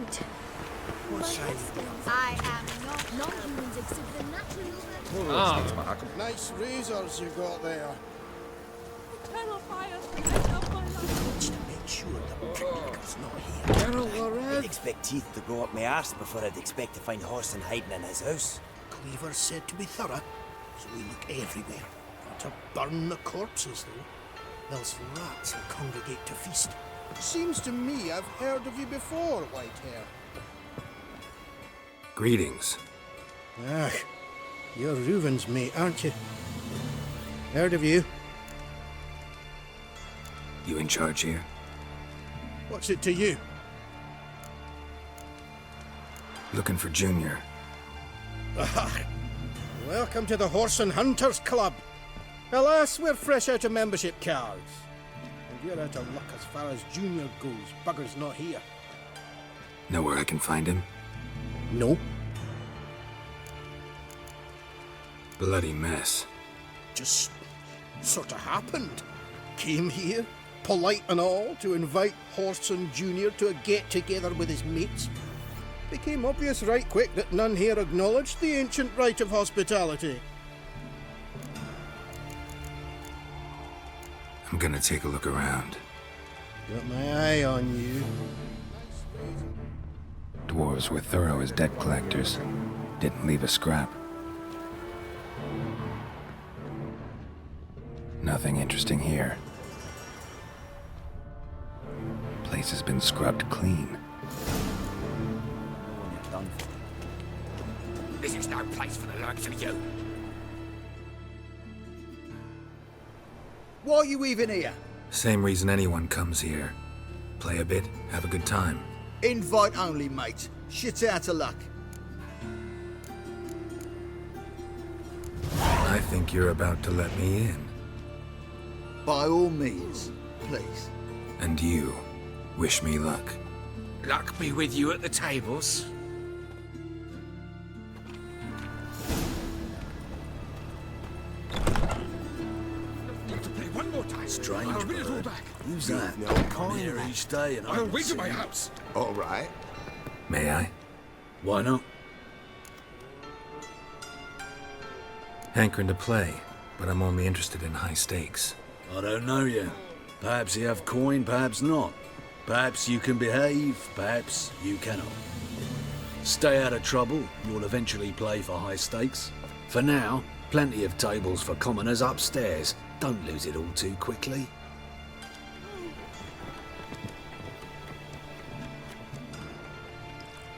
distinct. What's shiny? I am not non-humans exhibit a natural Nice razors you got there. To make sure the prickmaker's not here. I'd expect teeth to go up my arse before I'd expect to find Horson hiding in his house. Cleaver's said to be thorough, so we look everywhere. Not to burn the corpses, though. Else rats will congregate to feast. Seems to me I've heard of you before, Whitehair. Greetings. Ah, you're Reuven's mate, aren't you? Heard of you. You in charge here? What's it to you? Looking for Junior. Ah, welcome to the Horse and Hunters Club. Alas, we're fresh out of membership cards. And we're out of luck as far as Junior goes. Bugger's not here. Know where I can find him? No. Bloody mess. Just sort of happened. Came here, polite and all, to invite Horson Jr. to a get-together with his mates. Became obvious right quick that none here acknowledged the ancient right of hospitality. I'm gonna take a look around. Got my eye on you. Dwarves were thorough as debt collectors. Didn't leave a scrap. Nothing interesting here. Place has been scrubbed clean. This is no place for the likes of you. Why are you even here? Same reason anyone comes here. Play a bit, have a good time. Invite only, mate. Shit's out of luck. I think you're about to let me in. By all means, please. And you, wish me luck. Luck be with you at the tables. Need to play one more time. Strange I'll read it all bird. back. Who's that? Come here each day and I'll wait at my house. All right. May I? Why not? Hankering to play, but I'm only interested in high stakes. I don't know yet. Perhaps you have coin, perhaps not. Perhaps you can behave, perhaps you cannot. Stay out of trouble, you'll eventually play for high stakes. For now, plenty of tables for commoners upstairs. Don't lose it all too quickly.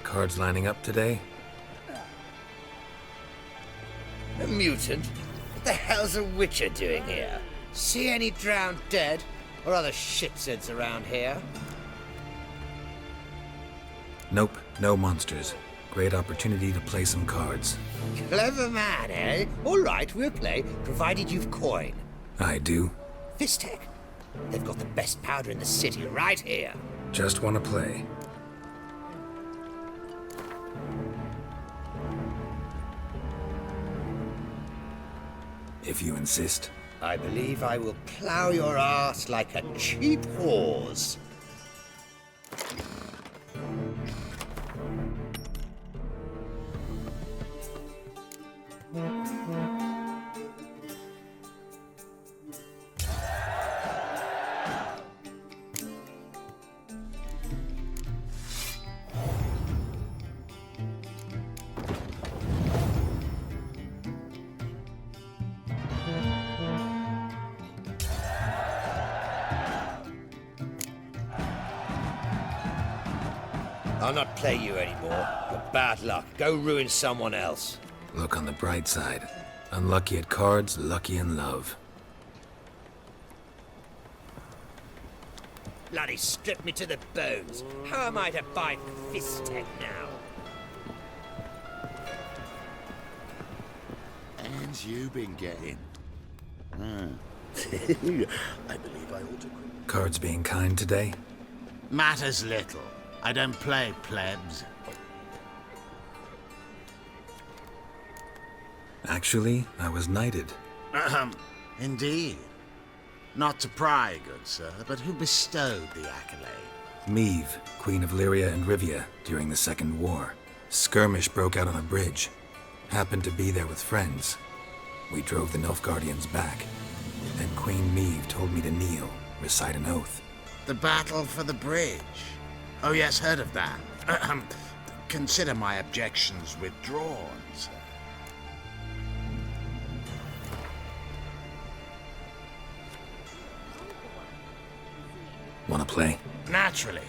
Cards lining up today? A mutant? What the hell's a witcher doing here? See any drowned dead? Or other shitsuds around here? Nope, no monsters. Great opportunity to play some cards. Clever man, eh? All right, we'll play, provided you've coin. I do. Fistech. They've got the best powder in the city right here. Just want to play. If you insist. I believe I will plow your ass like a cheap horse. I'll not play you anymore. You're bad luck. Go ruin someone else. Look on the bright side. Unlucky at cards, lucky in love. Bloody stripped me to the bones. How am I to buy Fistech now? And you've been getting. I believe I ought to. Cards being kind today? Matters little. I don't play plebs. Actually, I was knighted. Indeed. Not to pry, good sir, but who bestowed the accolade? Meve, Queen of Lyria and Rivia, during the Second War. Skirmish broke out on a bridge. Happened to be there with friends. We drove the Nilfgaardians back. Then Queen Meve told me to kneel, recite an oath. The battle for the bridge. Oh yes, heard of that. Consider my objections withdrawn, sir. Wanna play? Naturally.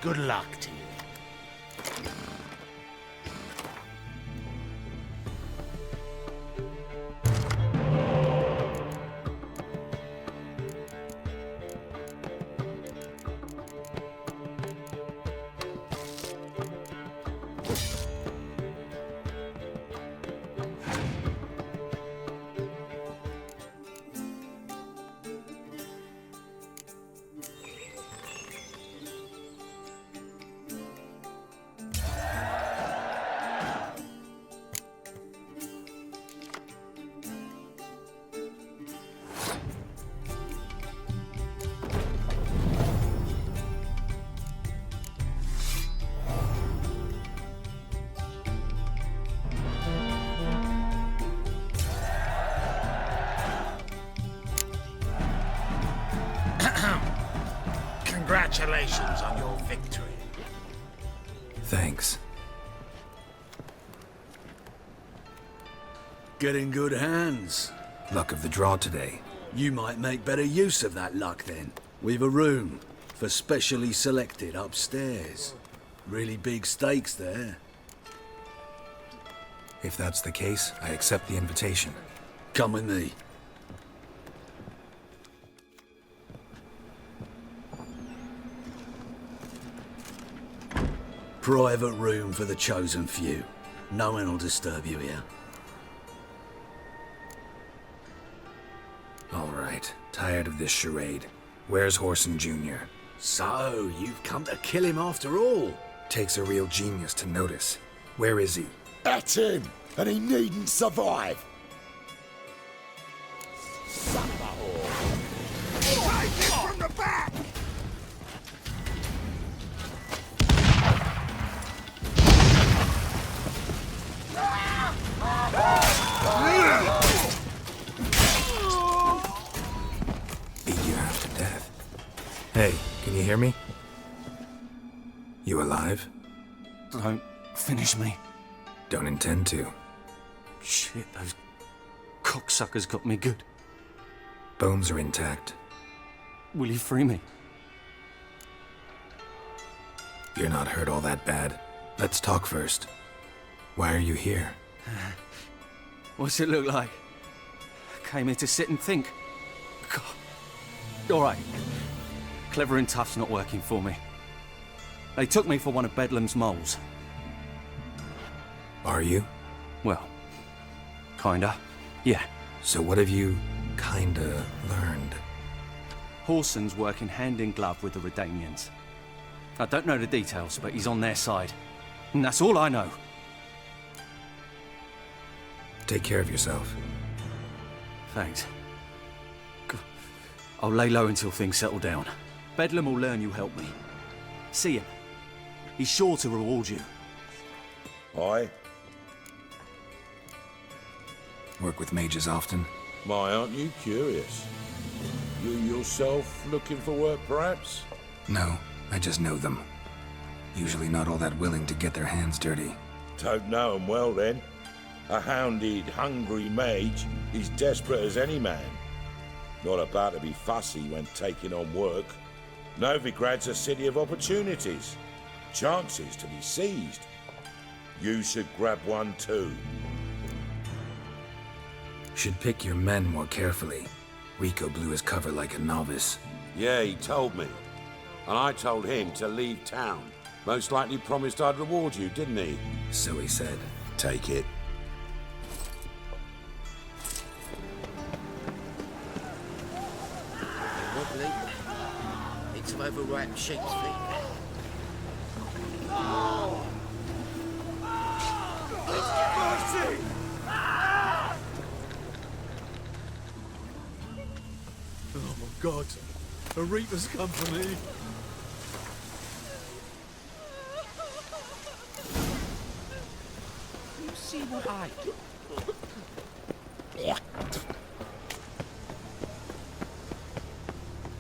Good luck to you. Congratulations on your victory. Thanks. Get in good hands. Luck of the draw today. You might make better use of that luck then. We've a room for specially selected upstairs. Really big stakes there. If that's the case, I accept the invitation. Come with me. Private room for the chosen few. No one will disturb you here. All right, tired of this charade. Where's Whoreson Jr.? So, you've come to kill him after all? Takes a real genius to notice. Where is he? That's him, and he needn't survive. Take it from the back! Beat you half to death. Hey, can you hear me? You alive? Don't finish me. Don't intend to. Shit, those cocksuckers got me good. Bones are intact. Will you free me? You're not hurt all that bad. Let's talk first. Why are you here? What's it look like? Came here to sit and think. God. All right. Clever and tough's not working for me. They took me for one of Bedlam's moles. Are you? Well, kinda. Yeah. So what have you kinda learned? Whoreson's working hand in glove with the Redanians. I don't know the details, but he's on their side. And that's all I know. Take care of yourself. Thanks. I'll lay low until things settle down. Bedlam will learn you helped me. See him. He's sure to reward you. Aye? Work with mages often? My, aren't you curious? You yourself looking for work, perhaps? No, I just know them. Usually not all that willing to get their hands dirty. Don't know 'em well, then. A hounded, hungry mage is desperate as any man. Not about to be fussy when taking on work. Novigrad's a city of opportunities. Chances to be seized. You should grab one too. Should pick your men more carefully. Rico blew his cover like a novice. Yeah, he told me. And I told him to leave town. Most likely promised I'd reward you, didn't he? So he said. Take it. Wobbly. Need some overripe sheep's feet. Oh my God, a Reaper's come for me. see what I do.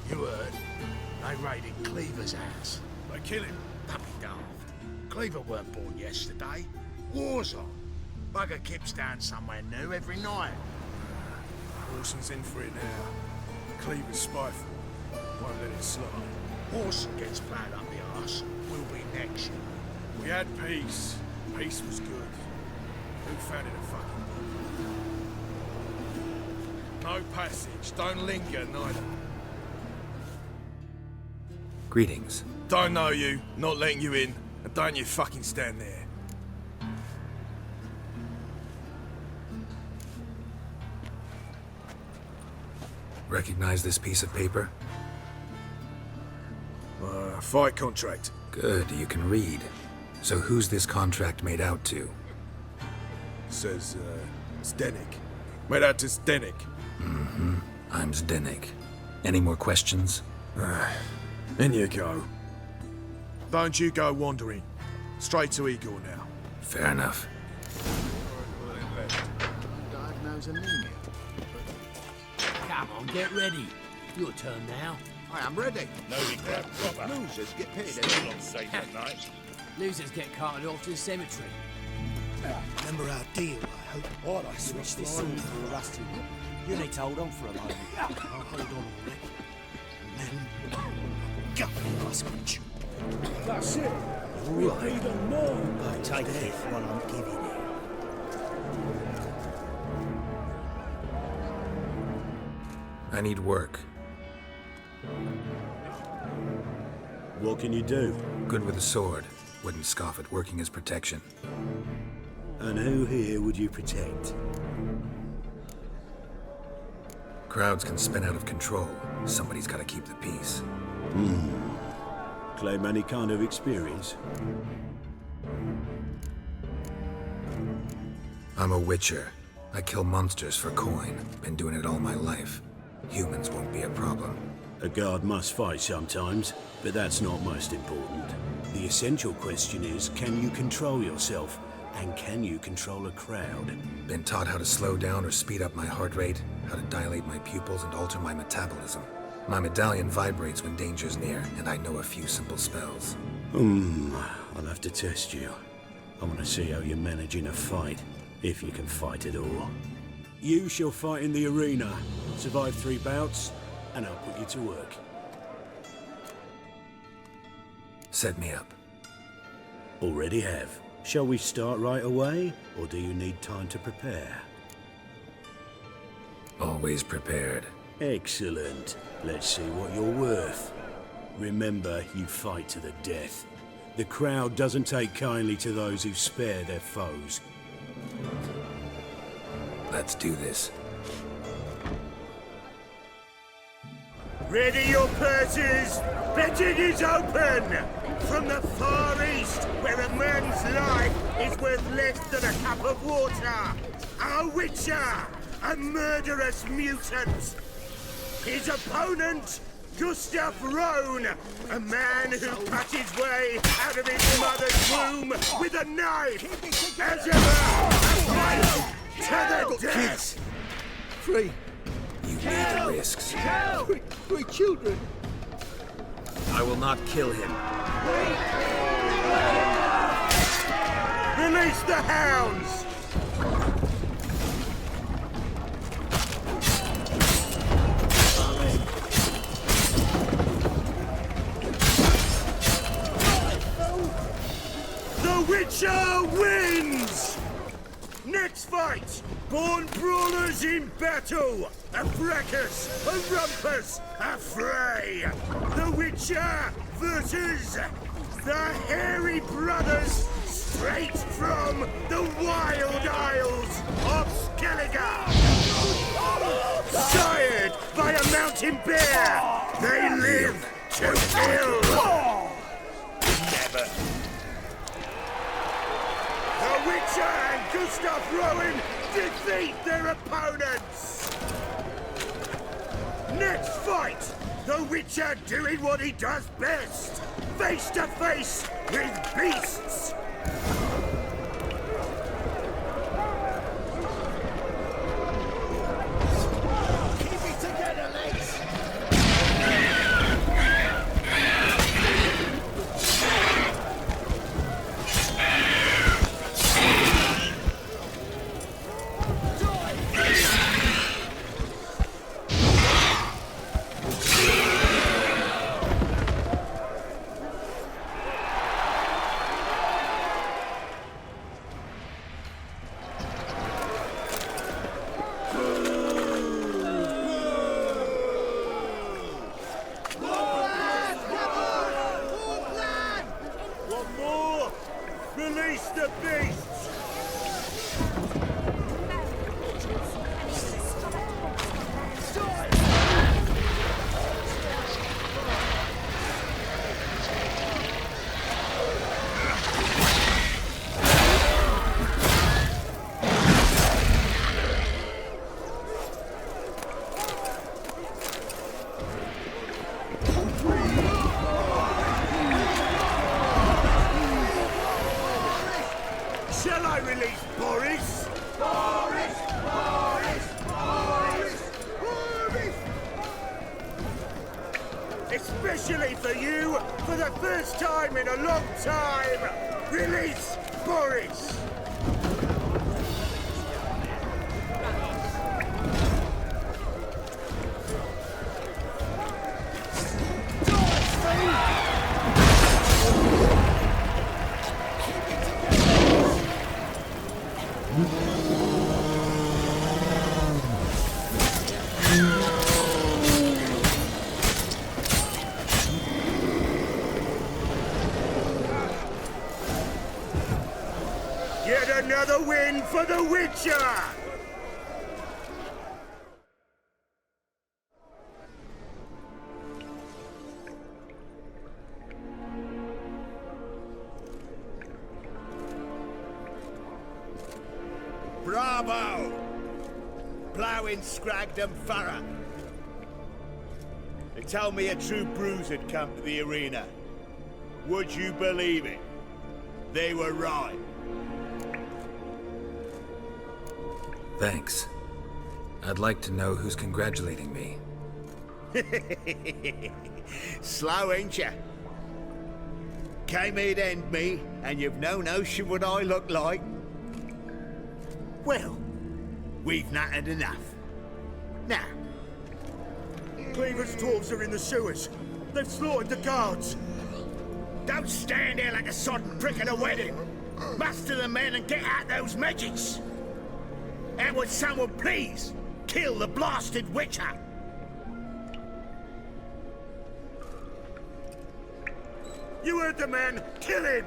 You heard? They raided Cleaver's house. They kill him. Don't be daft. Cleaver weren't born yesterday. War's on. Bugger keeps down somewhere new every night. Orson's in for it now. Cleaver's spiteful. Won't let it slide. Orson gets plowed up the arse. We'll be next. We had peace. Peace was good. Who found it a fucking book? No passage. Don't linger, neither. Greetings. Don't know you. Not letting you in. And don't you fucking stand there. Recognize this piece of paper? Fight contract. Good, you can read. So who's this contract made out to? Says, Zdenek. Made out to Zdenek. Mm-hmm. I'm Zdenek. Any more questions? In you go. Don't you go wandering. Straight to Igor now. Fair enough. Diagnose anemia. Come on, get ready. Your turn now. I am ready. No regret, proper. Losers get paid. Still not safe at night. Losers get carted off to the cemetery. Remember our deal, I hope. What? I switched this sword for a rusty one. You need to hold on for a moment. I'll hold on all right. And then... Go, Oscar. That's it. All right. Take it while I'm giving it. I need work. What can you do? Good with a sword. Wouldn't scoff at working as protection. And who here would you protect? Crowds can spin out of control. Somebody's gotta keep the peace. Claim any kind of experience? I'm a witcher. I kill monsters for coin. Been doing it all my life. Humans won't be a problem. A guard must fight sometimes, but that's not most important. The essential question is, can you control yourself? And can you control a crowd? Been taught how to slow down or speed up my heart rate, how to dilate my pupils and alter my metabolism. My medallion vibrates when danger's near, and I know a few simple spells. I'll have to test you. I want to see how you manage in a fight, if you can fight at all. You shall fight in the arena, survive 3 bouts, and I'll put you to work. Set me up. Already have. Shall we start right away, or do you need time to prepare? Always prepared. Excellent. Let's see what you're worth. Remember, you fight to the death. The crowd doesn't take kindly to those who spare their foes. Let's do this. Ready your purses! Betting is open! From the Far East, where a man's life is worth less than a cup of water, a witcher, a murderous mutant. His opponent, Gustav Rohn, a man who cut his way out of his mother's womb with a knife. As ever, a fight to the death. Free. You weigh the risks. Free children. I will not kill him. Release the hounds! The Witcher wins! Next fight! Born brawlers in battle! A fracas, a rumpus, a fray! The Witcher versus the Hairy Brothers, straight from the Wild Isles of Skellige! Sired by a mountain bear, they live to kill! Never! The Witcher and Gustav Rowan defeat their opponents! Next fight! The Witcher doing what he does best! Face to face with beasts! One more! Release the beasts! Shall I release Boris? Boris! Boris! Boris! Boris! Especially for you, for the first time in a long time! Release Boris! Yet another win for the Witcher! Bravo! Ploughing Scragdom Thorough. They told me a true bruise had come to the arena. Would you believe it? They were right. Thanks. I'd like to know who's congratulating me. Slow, ain't ya? Came here'd end me, and you've no notion what I look like. Well, we've nattered enough. Now. Cleaver's dwarves are in the sewers. They've slaughtered the guards. Don't stand there like a sodden prick at a wedding. Muster the men and get out those midgets. And would someone please kill the blasted Witcher? You heard the man. Kill him!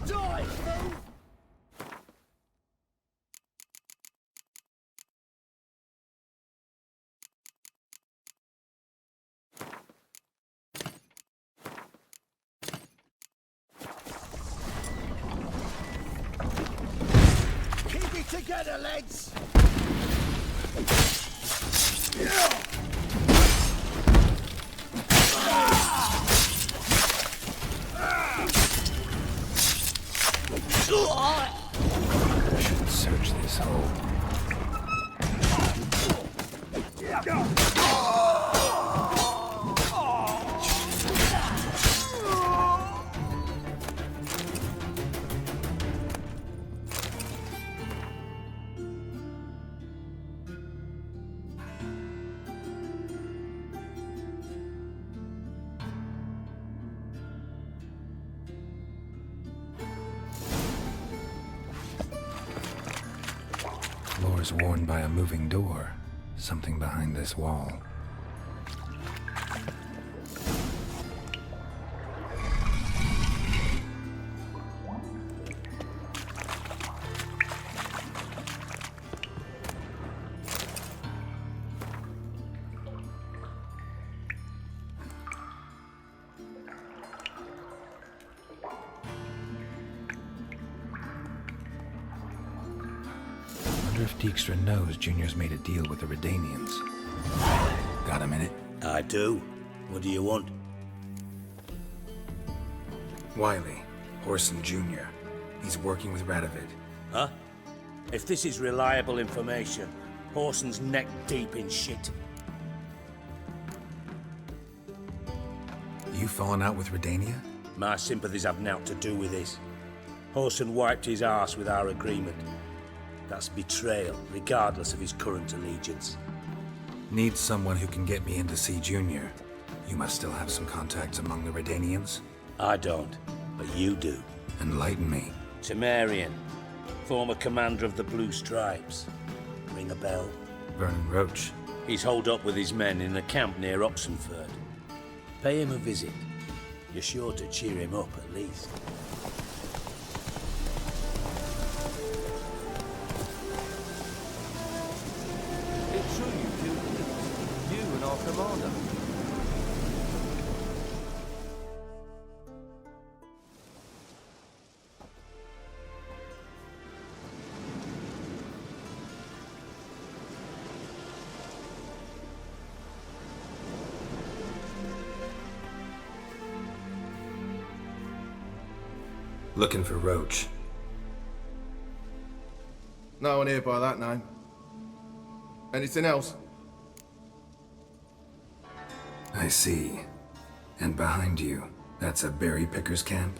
Die, fool! Together, lads! I should search this hole. Floors worn by a moving door. Something behind this wall. I wonder if Dijkstra knows Junior's made a deal with the Redanians. Got a minute? I do. What do you want? Wiley, Horson Jr. He's working with Radovid. Huh? If this is reliable information, Horson's neck deep in shit. You fallen out with Redania? My sympathies have naught to do with this. Horson wiped his arse with our agreement. That's betrayal, regardless of his current allegiance. Need someone who can get me in to see Junior. You must still have some contacts among the Redanians? I don't, but you do. Enlighten me. Temerian. Former commander of the Blue Stripes. Ring a bell? Vernon Roach. He's holed up with his men in a camp near Oxenford. Pay him a visit. You're sure to cheer him up, at least. It's true you killed him. You and our commander. Looking for Roach. No one here by that name. Anything else? I see. And behind you, that's a berry picker's camp?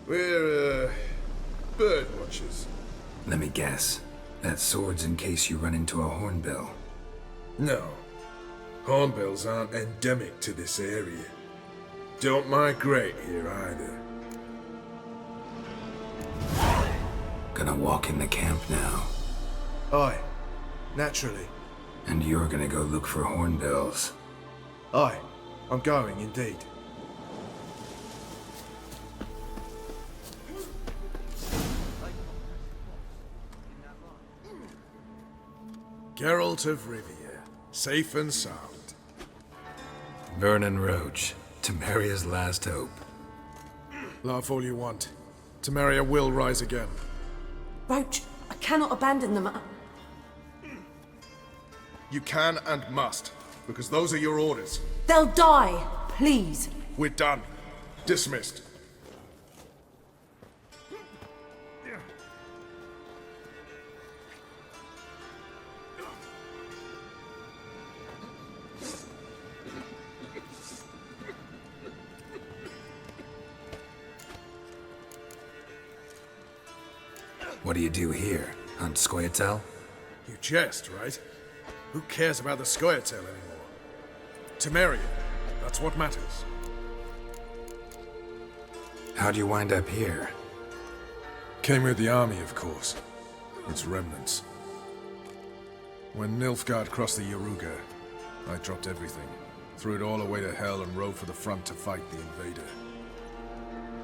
We're, bird watchers. Let me guess. That's swords in case you run into a hornbill. No. Hornbills aren't endemic to this area. Don't migrate here either. Gonna walk in the camp now. Aye. Naturally. And you're gonna go look for hornbills. Aye. I'm going, indeed. Geralt of Rivia. Safe and sound. Vernon Roach. Temeria's last hope. Laugh all you want. Temeria will rise again. Roach, I cannot abandon them. You can and must, because those are your orders. They'll die, please. We're done. Dismissed. What do you do here? Hunt Scoia'tael? You jest, right? Who cares about the Scoia'tael anymore? Temeria, that's what matters. How'd you wind up here? Came with the army, of course. Its remnants. When Nilfgaard crossed the Yaruga, I dropped everything. Threw it all away to hell and rode for the front to fight the invader.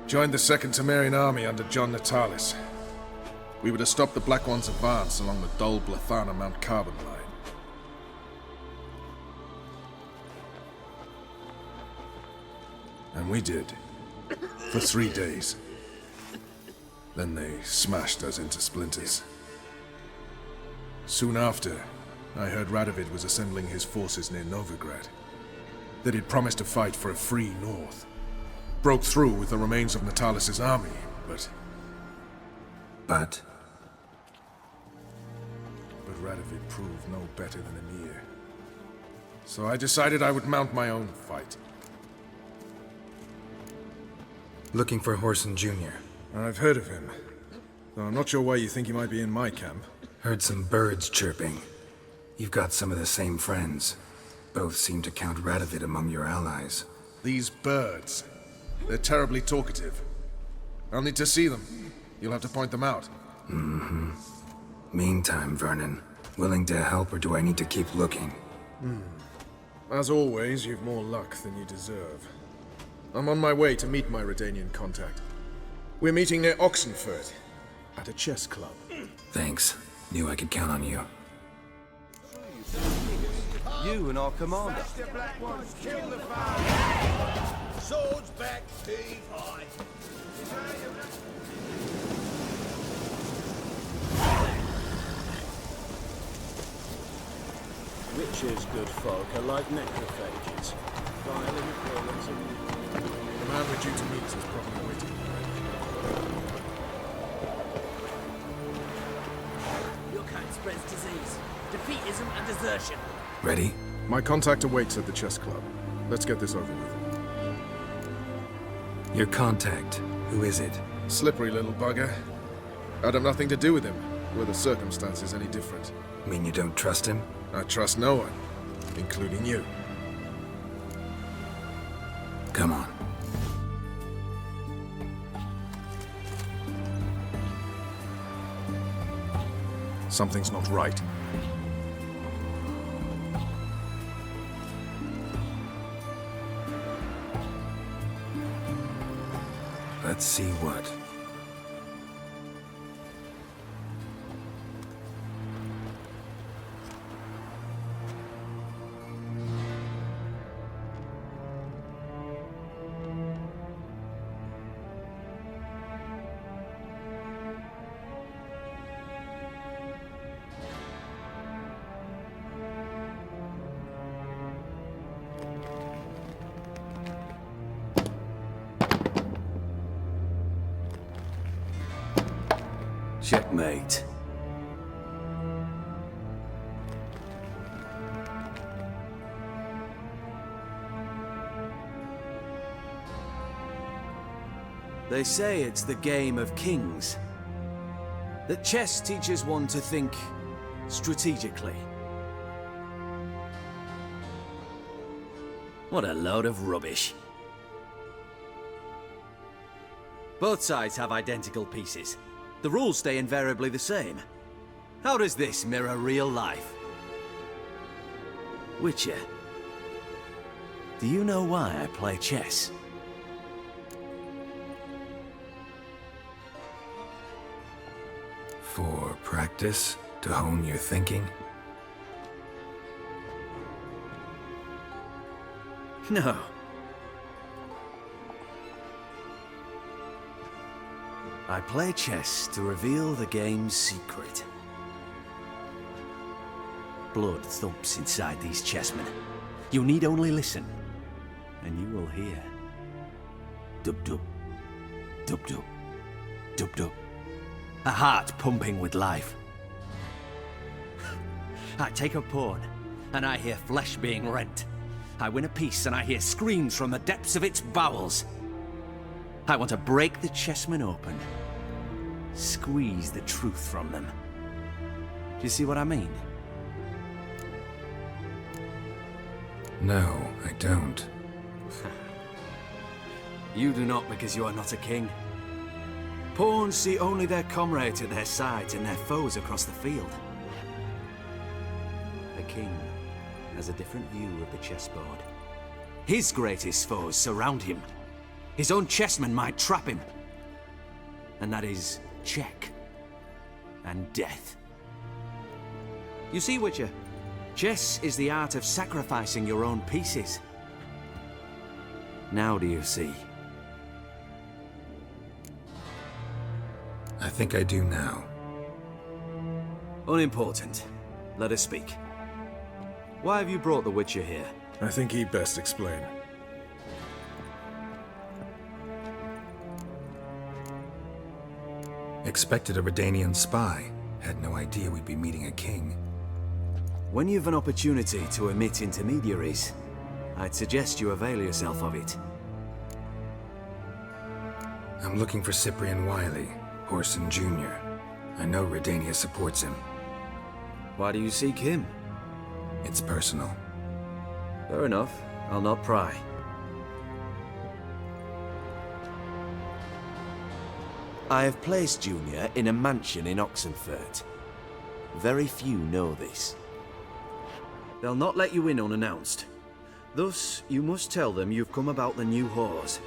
Joined the Second Temerian army under John Natalis. We were to stop the Black One's advance along the Dol Blathana Mount Carbon line. And we did. For 3 days. Then they smashed us into splinters. Soon after, I heard Radovid was assembling his forces near Novigrad. That he'd promised to fight for a free North. Broke through with the remains of Natalis' army, but... But Radovid proved no better than Emir. So I decided I would mount my own fight. looking for Whoreson Jr. I've heard of him, though I'm not sure why you think he might be in my camp. Heard some birds chirping. You've got some of the same friends. Both seem to count Radovid among your allies. These birds. They're terribly talkative. I'll need to see them. You'll have to point them out. Mm-hmm. Meantime, Vernon, willing to help or do I need to keep looking? As always, you've more luck than you deserve. I'm on my way to meet my Redanian contact. We're meeting near Oxenford, at a chess club. Thanks. Knew I could count on you. You and our commander. Swords back, Steve high. Witcher's good folk are like necrophages. Violent violence and... The man we're due to meet is probably waiting. Your kind spreads disease, defeatism and desertion. Ready? My contact awaits at the chess club. Let's get this over with. Your contact. Who is it? Slippery little bugger. I'd have nothing to do with him, were the circumstances any different. Mean you don't trust him? I trust no one, including you. Come on. Something's not right. Let's see what. Checkmate. They say it's the game of kings. That chess teaches one to think strategically. What a load of rubbish. Both sides have identical pieces. The rules stay invariably the same. How does this mirror real life? Witcher, do you know why I play chess? For practice? To hone your thinking? No. I play chess to reveal the game's secret. Blood thumps inside these chessmen. You need only listen, and you will hear. Dub-dub, dub-dub, dub-dub. A heart pumping with life. I take a pawn, and I hear flesh being rent. I win a piece, and I hear screams from the depths of its bowels. I want to break the chessmen open. Squeeze the truth from them. Do you see what I mean? No, I don't. You do not because you are not a king. Pawns see only their comrades at their sides and their foes across the field. A king has a different view of the chessboard. His greatest foes surround him. His own chessmen might trap him. And that is check and death. You see, Witcher, chess is the art of sacrificing your own pieces. Now do you see? I think I do now. Unimportant. Let us speak. Why have you brought the Witcher here? I think he'd best explain. Expected a Redanian spy. Had no idea we'd be meeting a king. When you've an opportunity to omit intermediaries, I'd suggest you avail yourself of it. I'm looking for Cyprian Wiley, Orson Jr. I know Redania supports him. Why do you seek him? It's personal. Fair enough. I'll not pry. I have placed Junior in a mansion in Oxenfurt. Very few know this. They'll not let you in unannounced. Thus, you must tell them you've come about the new whores.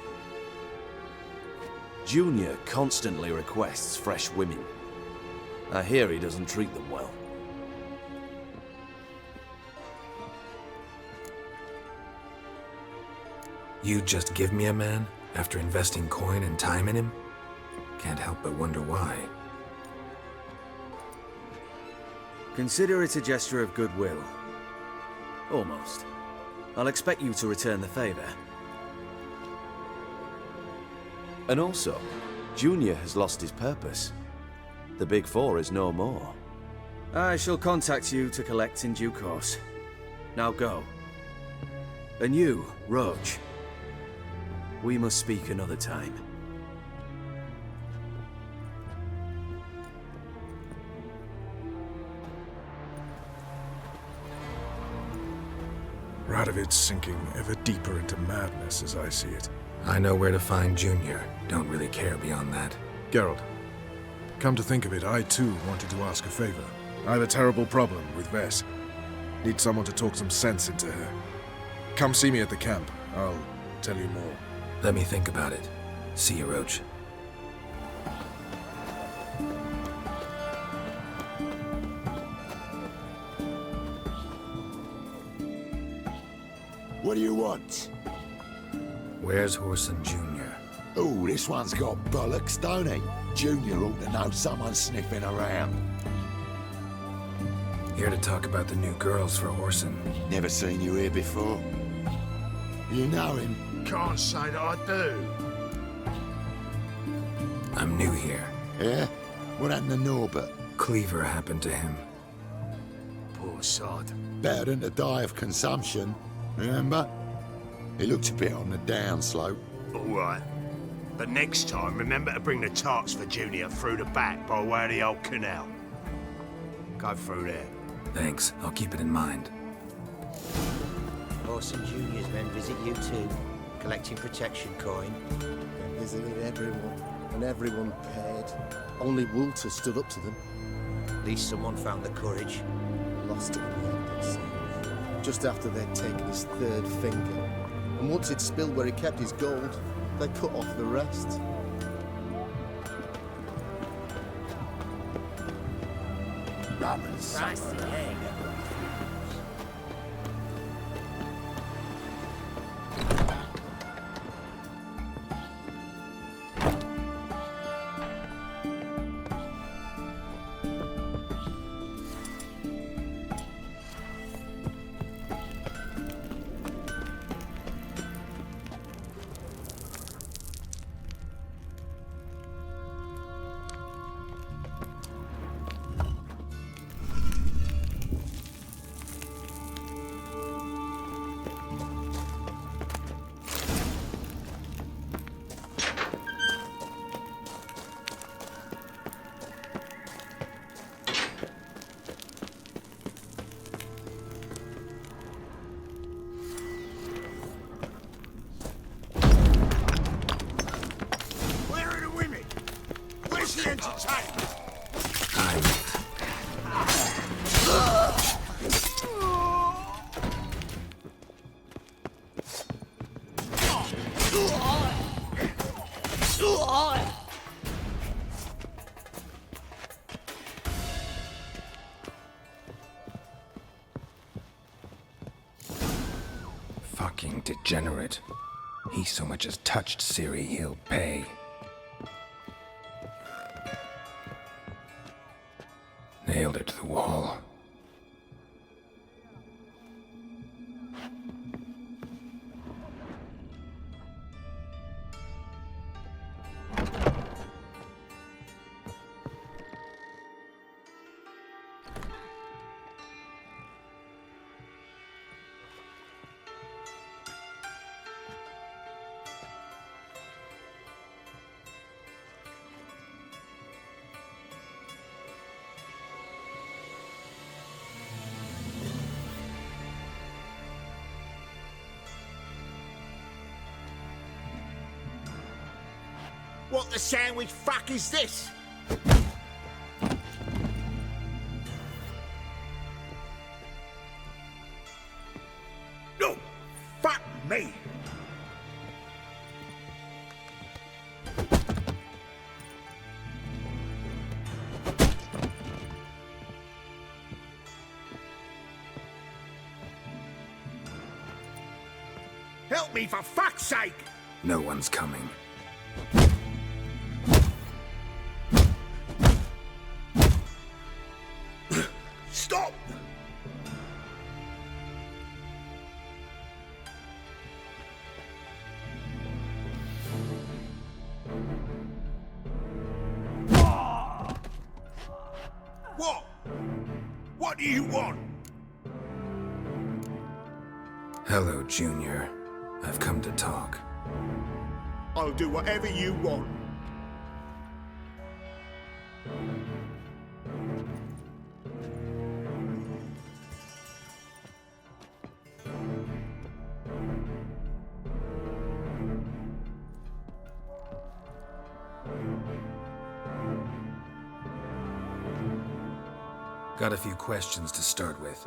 Junior constantly requests fresh women. I hear he doesn't treat them well. You just give me a man after investing coin and time in him? Can't help but wonder why. Consider it a gesture of goodwill. Almost. I'll expect you to return the favor. And also, Junior has lost his purpose. The Big Four is no more. I shall contact you to collect in due course. Now go. And you, Roach. We must speak another time. Radovid's sinking ever deeper into madness as I see it. I know where to find Junior. Don't really care beyond that. Geralt, come to think of it, I too wanted to ask a favor. I have a terrible problem with Vess. Need someone to talk some sense into her. Come see me at the camp. I'll tell you more. Let me think about it. See you, Roach. What do you want? Where's Horson Jr.? Oh, this one's got bollocks, don't he? Junior ought to know someone sniffing around. Here to talk about the new girls for Horson. Never seen you here before. You know him? Can't say that I do. I'm new here. Yeah? What happened to Norbert? Cleaver happened to him. Poor sod. Better than to die of consumption, remember? He looked a bit on the downslope. All right. But next time, remember to bring the tarts for Junior through the back by way of the old canal. Go through there. Thanks. I'll keep it in mind. Horson Junior's men visit you too, collecting protection coin. They visited everyone, and everyone paid. Only Walter stood up to them. At least someone found the courage. Lost it in the end, they say. Just after they'd taken his third finger. And once he'd spilled where he kept his gold, they cut off the rest. Runners. Rice and egg. Fucking degenerate. He so much as touched Ciri, he'll pay. Nailed her to the wall. What the sandwich fuck is this? No! Fuck me! Help me for fuck's sake! No one's coming. Stop! What? What do you want? Hello, Junior. I've come to talk. I'll do whatever you want. Got a few questions to start with.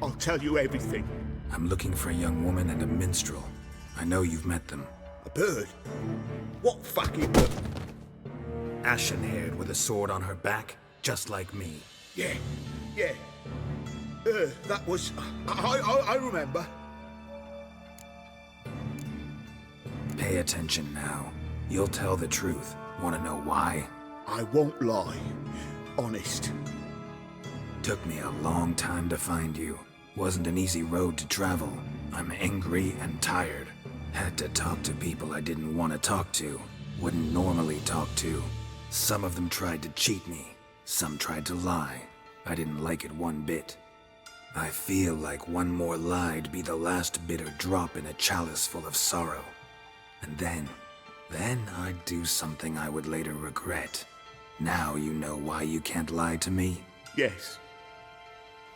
I'll tell you everything. I'm looking for a young woman and a minstrel. I know you've met them. A bird? What fucking bird? Ashen-haired with a sword on her back, just like me. Yeah. That was... I remember. Pay attention now. You'll tell the truth. Want to know why? I won't lie. Honest. Took me a long time to find you. Wasn't an easy road to travel. I'm angry and tired. Had to talk to people I didn't want to talk to. Wouldn't normally talk to. Some of them tried to cheat me. Some tried to lie. I didn't like it one bit. I feel like one more lie'd be the last bitter drop in a chalice full of sorrow. And then I'd do something I would later regret. Now you know why you can't lie to me? Yes.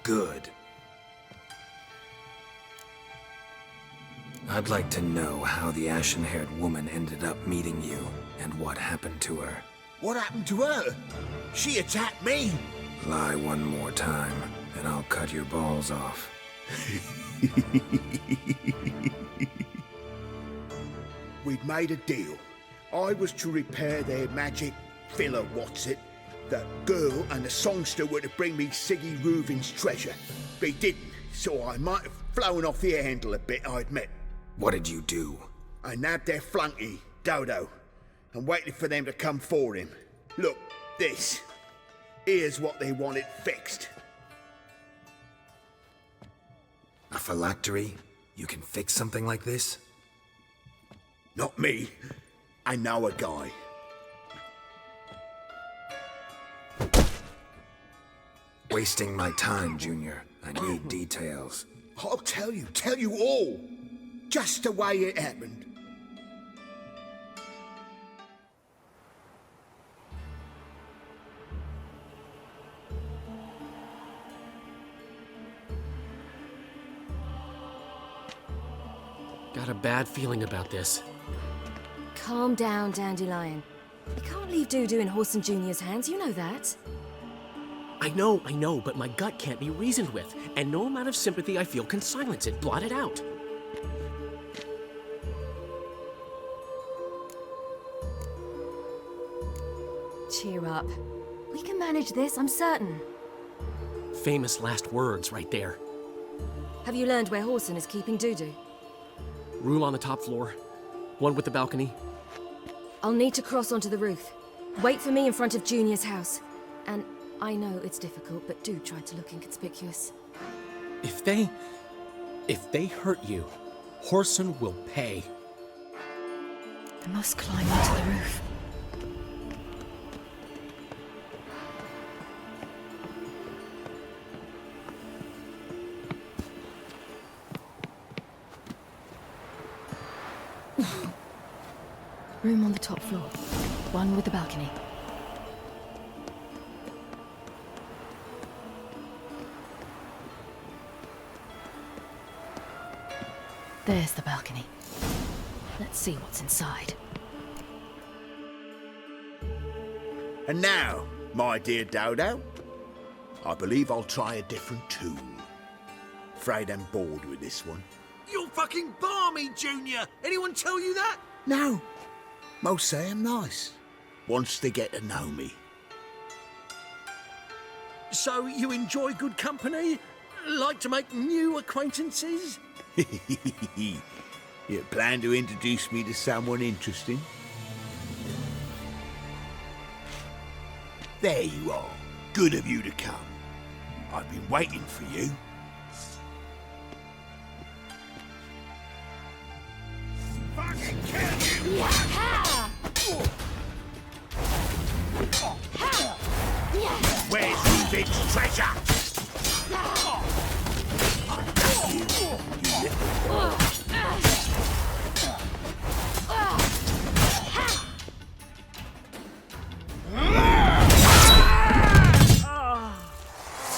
Good. I'd like to know how the ashen-haired woman ended up meeting you, and what happened to her. What happened to her? She attacked me. Lie one more time, and I'll cut your balls off. We'd made a deal. I was to repair their magic filler, that girl and the songster were to bring me Siggy Reuven's treasure. They didn't, so I might have flown off the handle a bit, I admit. What did you do? I nabbed their flunky, Dodo, and waited for them to come for him. Look, this. Here's what they wanted fixed. A phylactery? You can fix something like this? Not me. I know a guy. Wasting my time, Junior. I need details. I'll tell you all. Just the way it happened. Got a bad feeling about this. Calm down, Dandelion. You can't leave Dudu in Horson Jr.'s hands, you know that. I know, but my gut can't be reasoned with, and no amount of sympathy I feel can silence it, blot it out. Cheer up. We can manage this, I'm certain. Famous last words right there. Have you learned where Horson is keeping Dudu? Room on the top floor. One with the balcony. I'll need to cross onto the roof. Wait for me in front of Junior's house. And I know it's difficult, but do try to look inconspicuous. If they hurt you, Horson will pay. I must climb onto the roof. Room on the top floor. One with the balcony. There's the balcony. Let's see what's inside. And now, my dear Dodo, I believe I'll try a different tool. Afraid I'm bored with this one. You're fucking balmy, Junior! Anyone tell you that? No. Most say I'm nice. Once they get to know me. So you enjoy good company? Like to make new acquaintances? You plan to introduce me to someone interesting? There you are. Good of you to come. I've been waiting for you. Fucking kill you! Where's Reuven's treasure?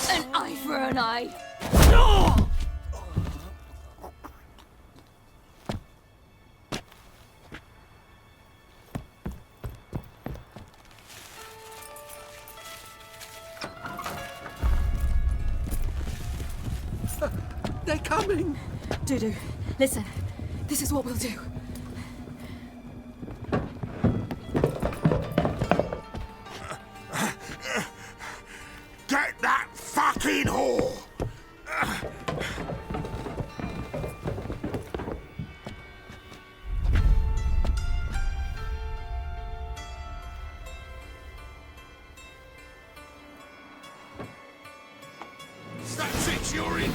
An eye for an eye. They're coming! Dudu, listen. This is what we'll do. Get that fucking whore! That's it, you're in.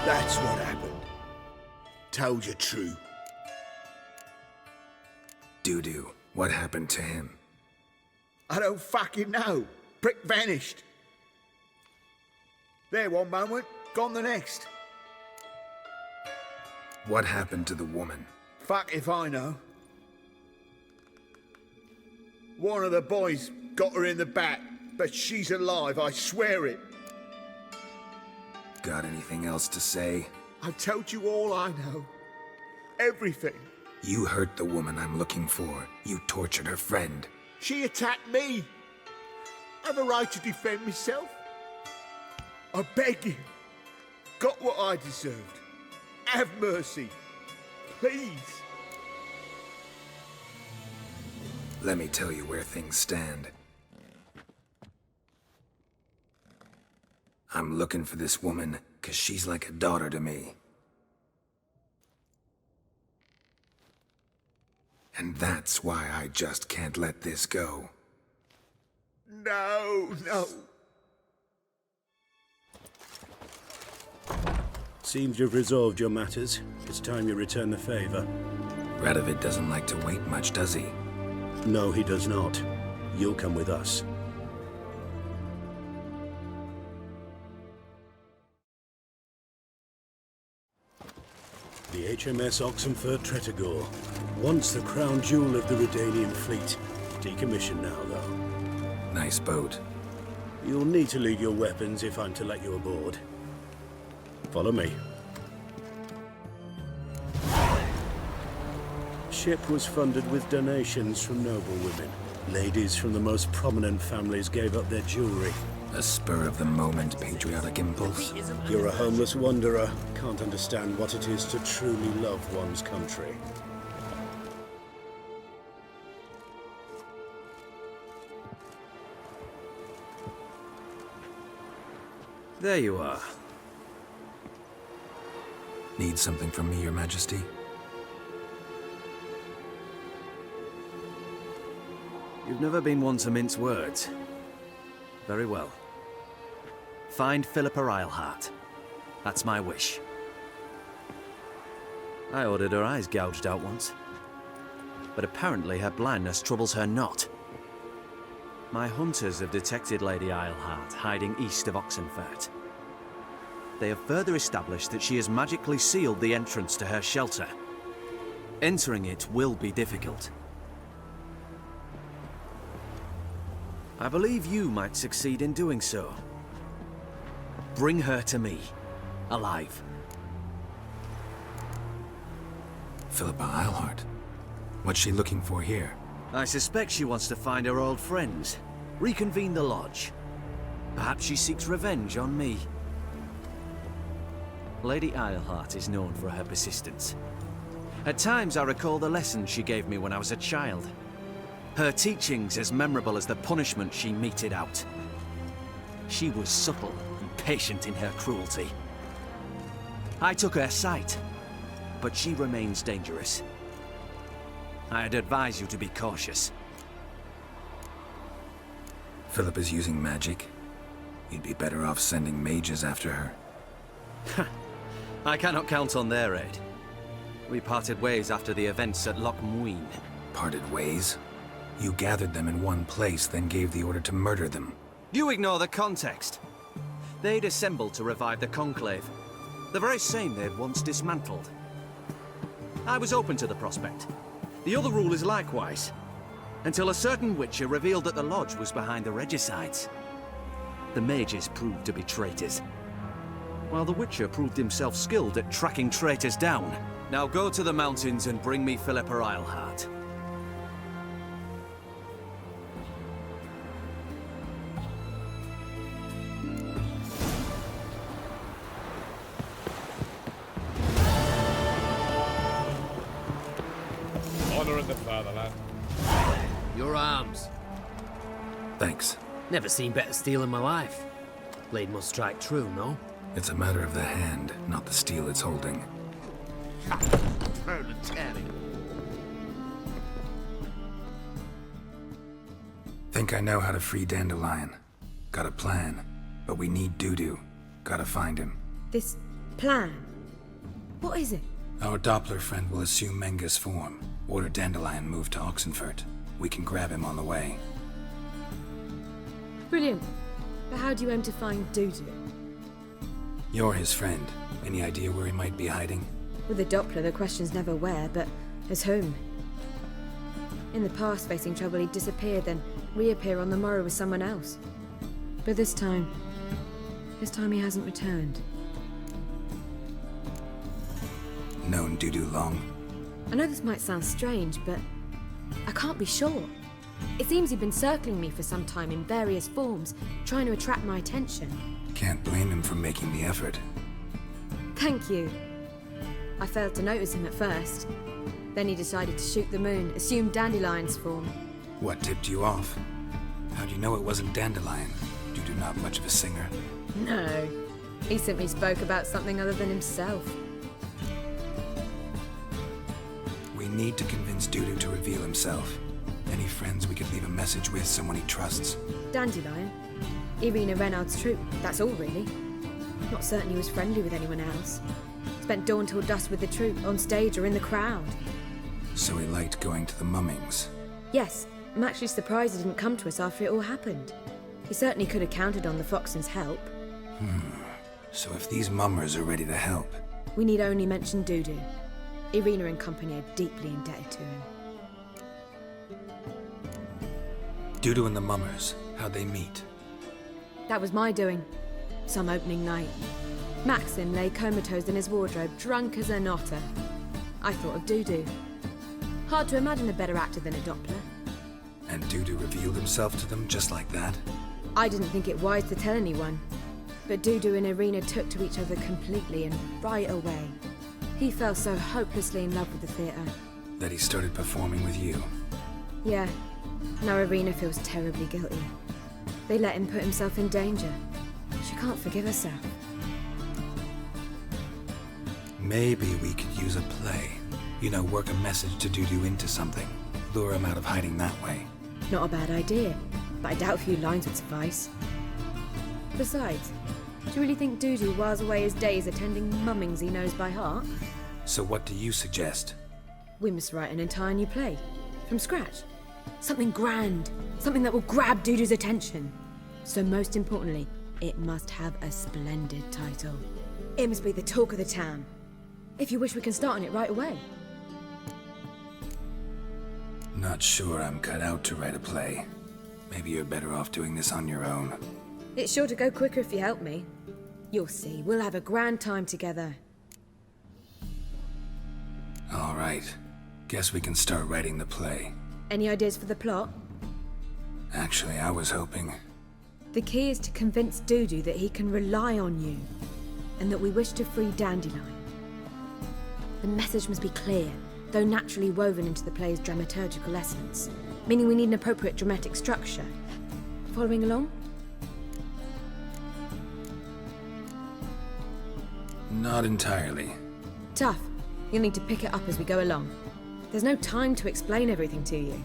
That's what happened. Told you true. Dudu, what happened to him? I don't fucking know. Prick vanished. There one moment, gone the next. What happened to the woman? Fuck if I know. One of the boys got her in the back, but she's alive, I swear it. Got anything else to say? I've told you all I know. Everything. You hurt the woman I'm looking for. You tortured her friend. She attacked me. I have a right to defend myself. I beg you. Got what I deserved. Have mercy. Please. Let me tell you where things stand. I'm looking for this woman, 'cause she's like a daughter to me. And that's why I just can't let this go. No, no. Seems you've resolved your matters. It's time you return the favor. Radovid doesn't like to wait much, does he? No, he does not. You'll come with us. The HMS Oxenford Tretogor. Once the crown jewel of the Redanian fleet. Decommissioned now, though. Nice boat. You'll need to leave your weapons if I'm to let you aboard. Follow me. Ship was funded with donations from noble women. Ladies from the most prominent families gave up their jewelry. A spur-of-the-moment patriotic impulse? You're a homeless wanderer. Can't understand what it is to truly love one's country. There you are. Need something from me, Your Majesty? You've never been one to mince words. Very well. Find Philippa Eilhart. That's my wish. I ordered her eyes gouged out once. But apparently her blindness troubles her not. My hunters have detected Lady Eilhart hiding east of Oxenfurt. They have further established that she has magically sealed the entrance to her shelter. Entering it will be difficult. I believe you might succeed in doing so. Bring her to me, alive. Philippa Eilhart? What's she looking for here? I suspect she wants to find her old friends, reconvene the lodge. Perhaps she seeks revenge on me. Lady Eilhart is known for her persistence. At times I recall the lessons she gave me when I was a child. Her teachings as memorable as the punishment she meted out. She was subtle and patient in her cruelty. I took her sight, but she remains dangerous. I'd advise you to be cautious. Philippa's using magic. You'd be better off sending mages after her. I cannot count on their aid. We parted ways after the events at Loch Muin. Parted ways? You gathered them in one place, then gave the order to murder them. You ignore the context. They'd assembled to revive the Conclave. The very same they'd once dismantled. I was open to the prospect. The other rule is likewise. until a certain witcher revealed that the lodge was behind the regicides. The mages proved to be traitors, while the witcher proved himself skilled at tracking traitors down. Now go to the mountains and bring me Philippa Eilhart. Honor in the fatherland. Your arms. Thanks. Never seen better steel in my life. Blade must strike true, no? It's a matter of the hand, not the steel it's holding. Proletariat. Think I know how to free Dandelion. Got a plan, but we need Dudu. Gotta find him. This plan? What is it? Our Doppler friend will assume Menga's form. Order Dandelion moved to Oxenfurt. We can grab him on the way. Brilliant. But how do you aim to find Dudu? You're his friend. Any idea where he might be hiding? With the Doppler, the question's never where, but as whom. In the past, facing trouble, he'd disappear, then reappear on the morrow with someone else. But this time he hasn't returned. Known Dudu long? I know this might sound strange, but I can't be sure. It seems he'd been circling me for some time in various forms, trying to attract my attention. Can't blame him for making the effort. Thank you. I failed to notice him at first. Then he decided to shoot the moon, assume Dandelion's form. What tipped you off? How'd you know it wasn't Dandelion? Dudu not much of a singer. No. He simply spoke about something other than himself. We need to convince Dudu to reveal himself. Any friends we could leave a message with, someone he trusts? Dandelion? Irina Renard's troupe, that's all really. Not certain he was friendly with anyone else. Spent dawn till dusk with the troupe, on stage or in the crowd. So he liked going to the mummings? Yes, I'm actually surprised he didn't come to us after it all happened. He certainly could have counted on the Foxen's help. So if these mummers are ready to help... We need only mention Dudu. Irina and company are deeply indebted to him. Dudu and the mummers, how'd they meet? That was my doing. Some opening night. Maxim lay comatose in his wardrobe, drunk as an otter. I thought of Dudu. Hard to imagine a better actor than a Doppler. And Dudu revealed himself to them just like that? I didn't think it wise to tell anyone. But Dudu and Irina took to each other completely and right away. He fell so hopelessly in love with the theatre. That he started performing with you? Yeah. Now Irina feels terribly guilty. They let him put himself in danger. She can't forgive herself. Maybe we could use a play. You know, work a message to Dudu into something. Lure him out of hiding that way. Not a bad idea, but I doubt a few lines would suffice. Besides, do you really think Dudu whiles away his days attending mummings he knows by heart? So what do you suggest? We must write an entire new play. From scratch. Something grand. Something that will grab Dudu's attention. So most importantly, it must have a splendid title. It must be the talk of the town. If you wish, we can start on it right away. Not sure I'm cut out to write a play. Maybe you're better off doing this on your own. It's sure to go quicker if you help me. You'll see, we'll have a grand time together. All right. Guess we can start writing the play. Any ideas for the plot? Actually, I was hoping... The key is to convince Dudu that he can rely on you, and that we wish to free Dandelion. The message must be clear, though naturally woven into the play's dramaturgical essence, meaning we need an appropriate dramatic structure. Following along? Not entirely. Tough. You'll need to pick it up as we go along. There's no time to explain everything to you.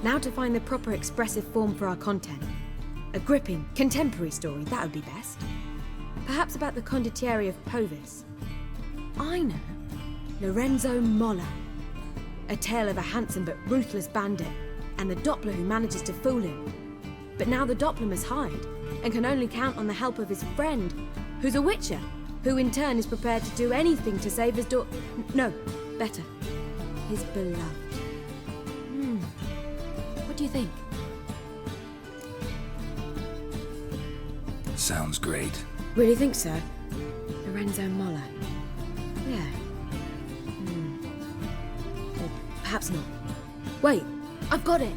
Now to find the proper expressive form for our content. A gripping, contemporary story, that would be best. Perhaps about the condottieri of Povis. I know. Lorenzo Molla. A tale of a handsome but ruthless bandit, and the Doppler who manages to fool him. But now the Doppler must hide, and can only count on the help of his friend, who's a witcher, who in turn is prepared to do anything to save his daughter. No, better. His beloved. What do you think? Sounds great. Really think so? Lorenzo Moller. Yeah. Or perhaps not. Wait, I've got it!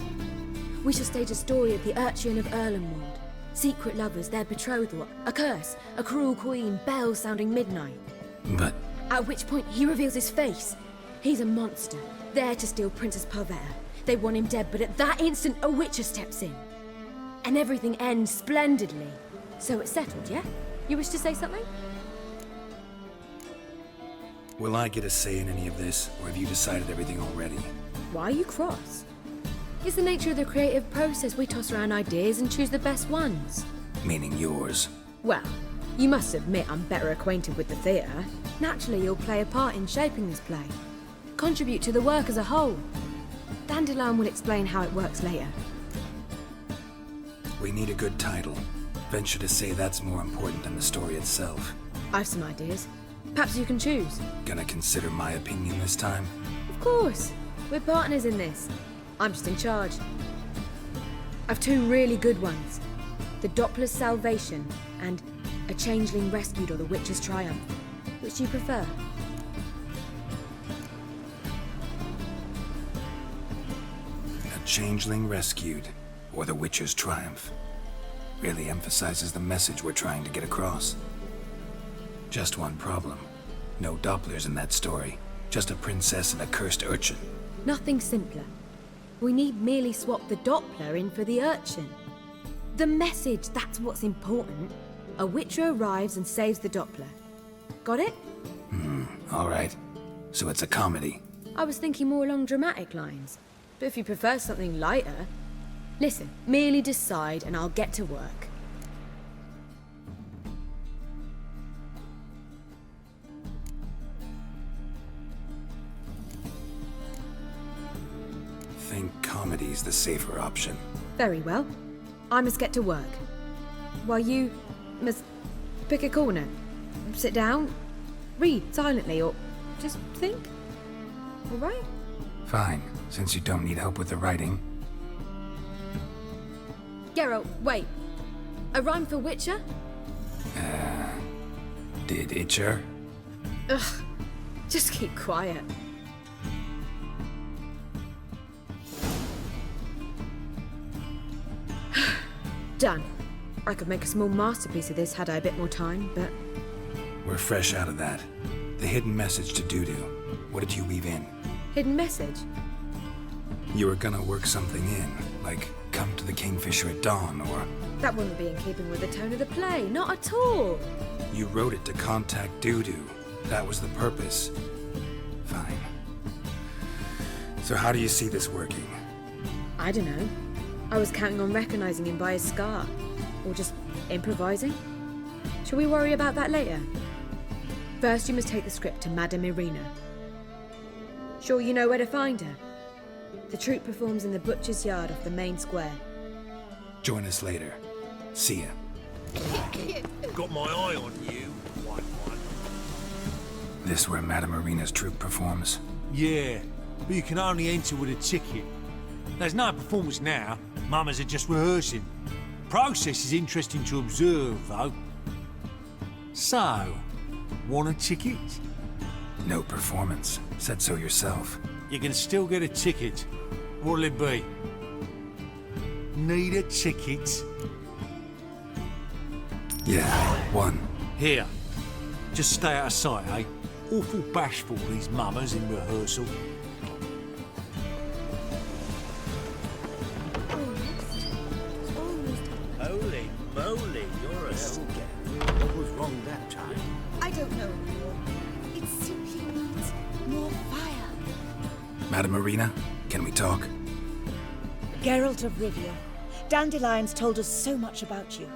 We shall stage a story of the Urchin of Erlenwald. Secret lovers, their betrothal, a curse, a cruel queen, bells sounding midnight. But At which point he reveals his face. He's a monster, there to steal Princess Pavetta. They want him dead, but at that instant a witcher steps in. And everything ends splendidly. So it's settled, yeah? You wish to say something? will I get a say in any of this, or have you decided everything already? Why are you cross? It's the nature of the creative process. We toss around ideas and choose the best ones. Meaning yours. Well, you must admit I'm better acquainted with the theatre. Naturally, you'll play a part in shaping this play. Contribute to the work as a whole. Dandelion will explain how it works later. We need a good title. Venture to say that's more important than the story itself. I've some ideas. Perhaps you can choose. Gonna consider my opinion this time? Of course. We're partners in this. I'm just in charge. I've two really good ones. The Doppler's Salvation and A Changeling Rescued or The Witcher's Triumph. Which do you prefer? A Changeling Rescued or The Witcher's Triumph. Really emphasizes the message we're trying to get across. Just one problem. No Dopplers in that story. Just a princess and a cursed urchin. Nothing simpler. We need merely swap the Doppler in for the urchin. The message, that's what's important. A witcher arrives and saves the Doppler. Got it? Alright. So it's a comedy. I was thinking more along dramatic lines. But if you prefer something lighter... Listen, merely decide and I'll get to work. Think comedy's the safer option. Very well. I must get to work. While you must pick a corner. Sit down, read silently, or just think. All right? Fine, since you don't need help with the writing. Geralt, wait. A rhyme for Witcher? Did Itcher? Ugh. Just keep quiet. Done. I could make a small masterpiece of this had I a bit more time, but... We're fresh out of that. The hidden message to Dudu. What did you weave in? Hidden message? You were gonna work something in, like come to the Kingfisher at dawn, or... That wouldn't be in keeping with the tone of the play, not at all. You wrote it to contact Dudu. That was the purpose. Fine. So how do you see this working? I don't know. I was counting on recognizing him by his scar. Or just improvising. Shall we worry about that later? First, you must take the script to Madame Irina. Sure you know where to find her? The troupe performs in the butcher's yard off the main square. Join us later. See ya. Got my eye on you, white one. This where Madame Irina's troupe performs? Yeah, but you can only enter with a ticket. There's no performance now. Mamas are just rehearsing. Process is interesting to observe, though. So, want a ticket? No performance. Said so yourself. You can still get a ticket. What'll it be? Need a ticket? Yeah, one. Here. Just stay out of sight, eh? Awful bashful, these mamas in rehearsal. Holy moly, you're a skill. What was wrong that time? I don't know anymore. It simply needs more fire. Madame Irina, can we talk? Geralt of Rivia, Dandelion's told us so much about you.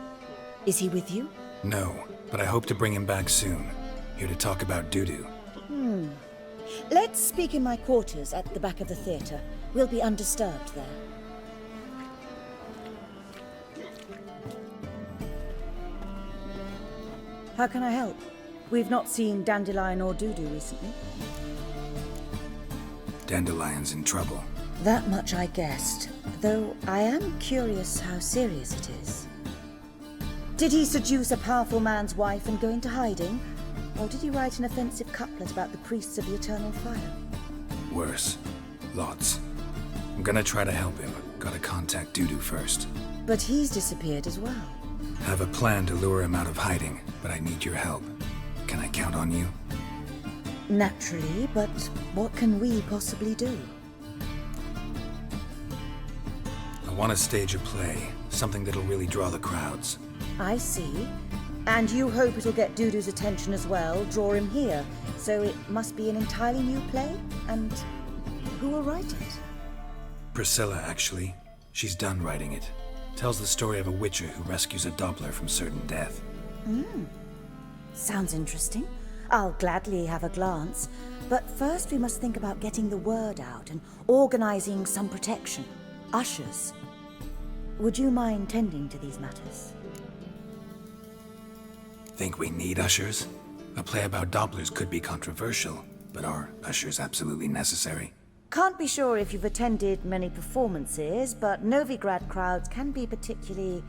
Is he with you? No, but I hope to bring him back soon. Here to talk about Dudu. Let's speak in my quarters at the back of the theatre. We'll be undisturbed there. How can I help? We've not seen Dandelion or Dudu recently. Dandelion's in trouble. That much I guessed, though I am curious how serious it is. Did he seduce a powerful man's wife and go into hiding? Or did he write an offensive couplet about the priests of the eternal fire? Worse. Lots. I'm gonna try to help him. Gotta contact Dudu first. But he's disappeared as well. Have a plan to lure him out of hiding, but I need your help. Can I count on you? Naturally, but what can we possibly do? I want to stage a play. Something that'll really draw the crowds. I see. And you hope it'll get Dudu's attention as well, draw him here. So it must be an entirely new play? And who will write it? Priscilla, actually. She's done writing it. Tells the story of a witcher who rescues a Doppler from certain death. Sounds interesting. I'll gladly have a glance. But first we must think about getting the word out and organizing some protection. Ushers. Would you mind tending to these matters? Think we need ushers? A play about Dopplers could be controversial, but are ushers absolutely necessary? Can't be sure if you've attended many performances, but Novigrad crowds can be particularly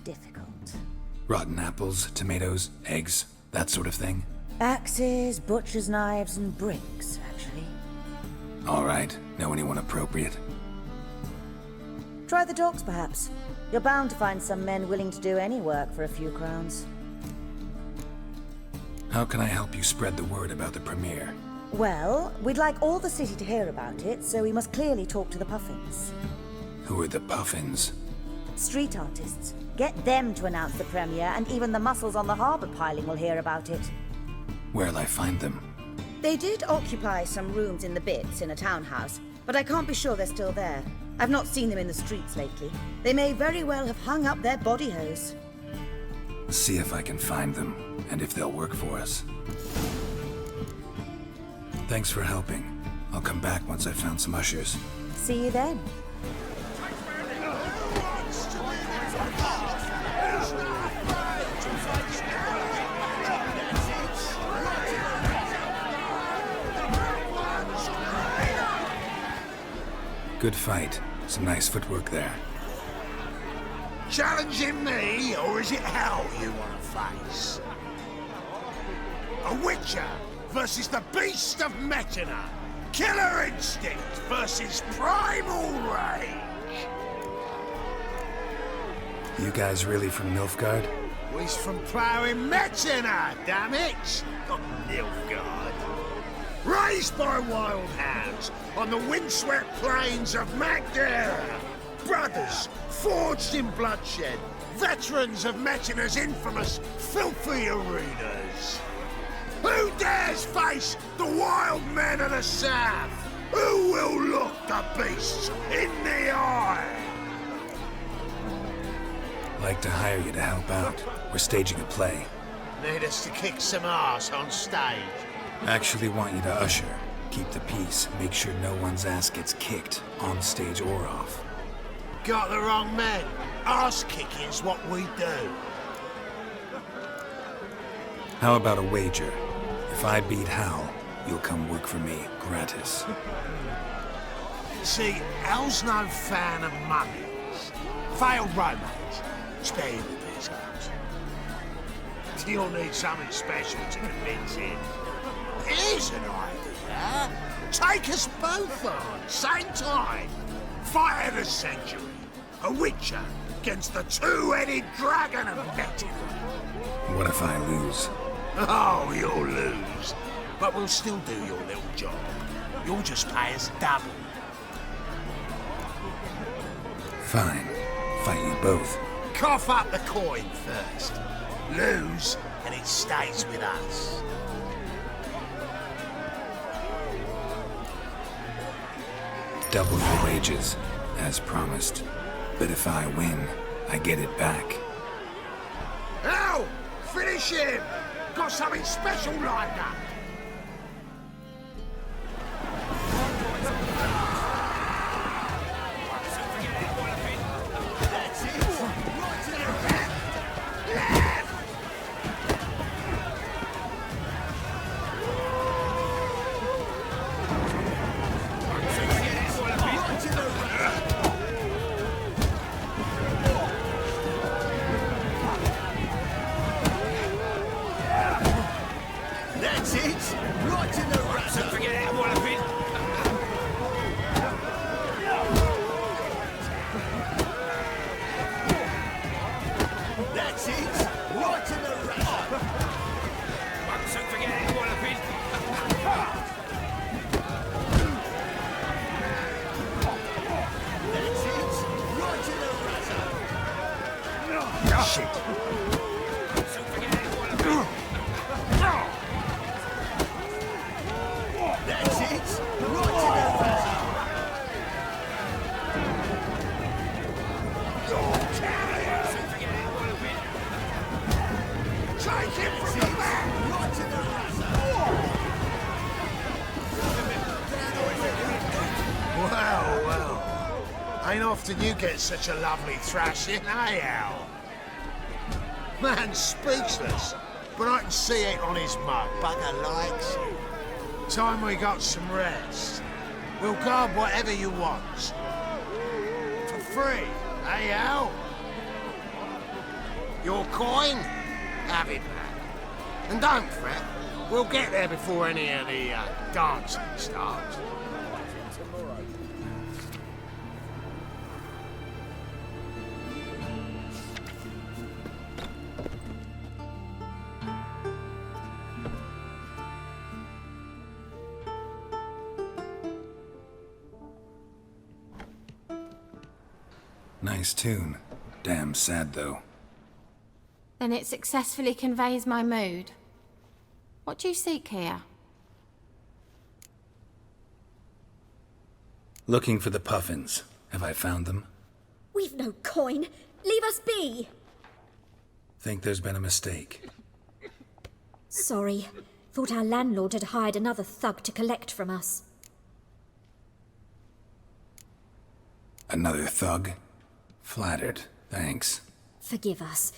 difficult. Rotten apples, tomatoes, eggs, that sort of thing? Axes, butcher's knives, and bricks, actually. All right. Know anyone appropriate? Try the docks, perhaps. You're bound to find some men willing to do any work for a few crowns. How can I help you spread the word about the premiere? Well, we'd like all the city to hear about it, so we must clearly talk to the Puffins. Who are the Puffins? Street artists. Get them to announce the premiere, and even the muscles on the harbour piling will hear about it. Where'll I find them? They did occupy some rooms in the Bits in a townhouse, but I can't be sure they're still there. I've not seen them in the streets lately. They may very well have hung up their body hose. See if I can find them, and if they'll work for us. Thanks for helping. I'll come back once I've found some ushers. See you then. Good fight. Some nice footwork there. Challenging me, or is it hell you want to face? A Witcher versus the Beast of Metina. Killer instinct versus primal rage. You guys really from Nilfgaard? We's from ploughing Metina, damn it! Not Nilfgaard. Raised by wild hounds on the windswept plains of Magdera. Brothers forged in bloodshed. Veterans of Metina's infamous filthy arenas. Who dares face the wild men of the south? Who will look the beasts in the eye? Like to hire you to help out. We're staging a play. Need us to kick some ass on stage. Actually want you to usher. Keep the peace. Make sure no one's ass gets kicked, on stage or off. Got the wrong men. Ass kicking's what we do. How about a wager? If I beat Hal, you'll come work for me, gratis. See, Hal's no fan of mummies. Failed romance. Spare you the business. You'll need something special to convince him. Here's an idea. Take us both on, same time. Fight of the century. A Witcher against the two-headed dragon of Metina. What if I lose? Oh, you'll lose. But we'll still do your little job. You'll just pay us double. Fine. Fight you both. Cough up the coin first. Lose, and it stays with us. Double your wages, as promised. But if I win, I get it back. Now, finish him! Got something special lined up. shit. That's it. Right to the fuzzy. Take him from the back! Right to the Well, well. Ain't often you get such a lovely thrashing, eh, Al? Man's speechless, but I can see it on his mug. Bugger likes it. Time we got some rest. We'll guard whatever you want. For free, eh, Al? Your coin? Have it back. And don't fret, we'll get there before any of the dancing starts. Nice tune. Damn sad, though. Then it successfully conveys my mood. What do you seek here? Looking for the puffins. Have I found them? We've no coin. Leave us be. Think there's been a mistake. Sorry. Thought our landlord had hired another thug to collect from us. Another thug? Flattered. Thanks. Forgive us.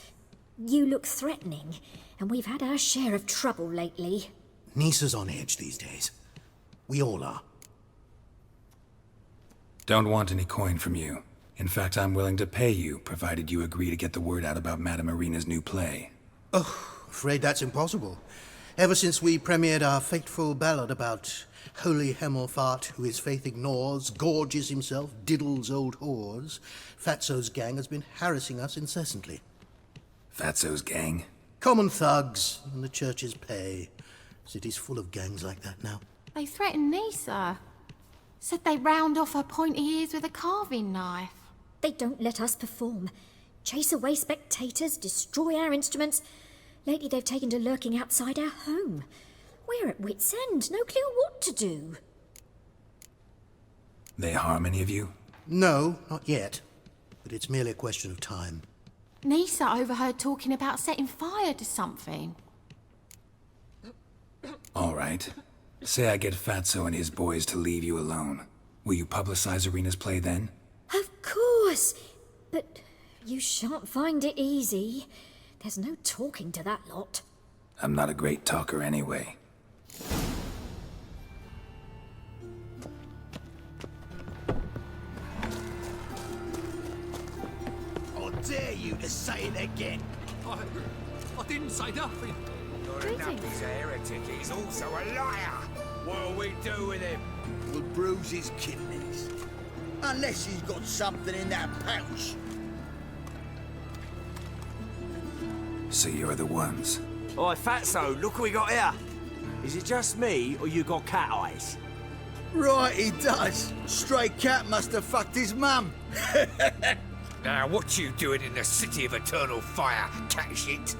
You look threatening, and we've had our share of trouble lately. Nisa's on edge these days. We all are. Don't want any coin from you. In fact, I'm willing to pay you, provided you agree to get the word out about Madame Irina's new play. Oh, afraid that's impossible. Ever since we premiered our fateful ballad about Holy Hemelfart, who his faith ignores, gorges himself, diddles old whores, Fatso's gang has been harassing us incessantly. Fatso's gang? Common thugs in the church's pay. City's full of gangs like that now. They threatened Nisa. Said they'd round off her pointy ears with a carving knife. They don't let us perform. Chase away spectators, destroy our instruments. Lately they've taken to lurking outside our home. We're at wit's end, no clue what to do. They harm any of you? No, not yet. But it's merely a question of time. Nisa overheard talking about setting fire to something. All right. Say I get Fatso and his boys to leave you alone. Will you publicize Irina's play then? Of course. But you shan't find it easy. There's no talking to that lot. I'm not a great talker anyway. I dare you to say it again. I didn't say nothing. Not enough he's a heretic, he's also a liar. What'll we do with him? We'll bruise his kidneys. Unless he's got something in that pouch. So you're the ones. Oi, Fatso, look what we got here. Is it just me, or you got cat eyes? Right, he does. Stray cat must have fucked his mum. Now, what you doing in the city of eternal fire, cat shit?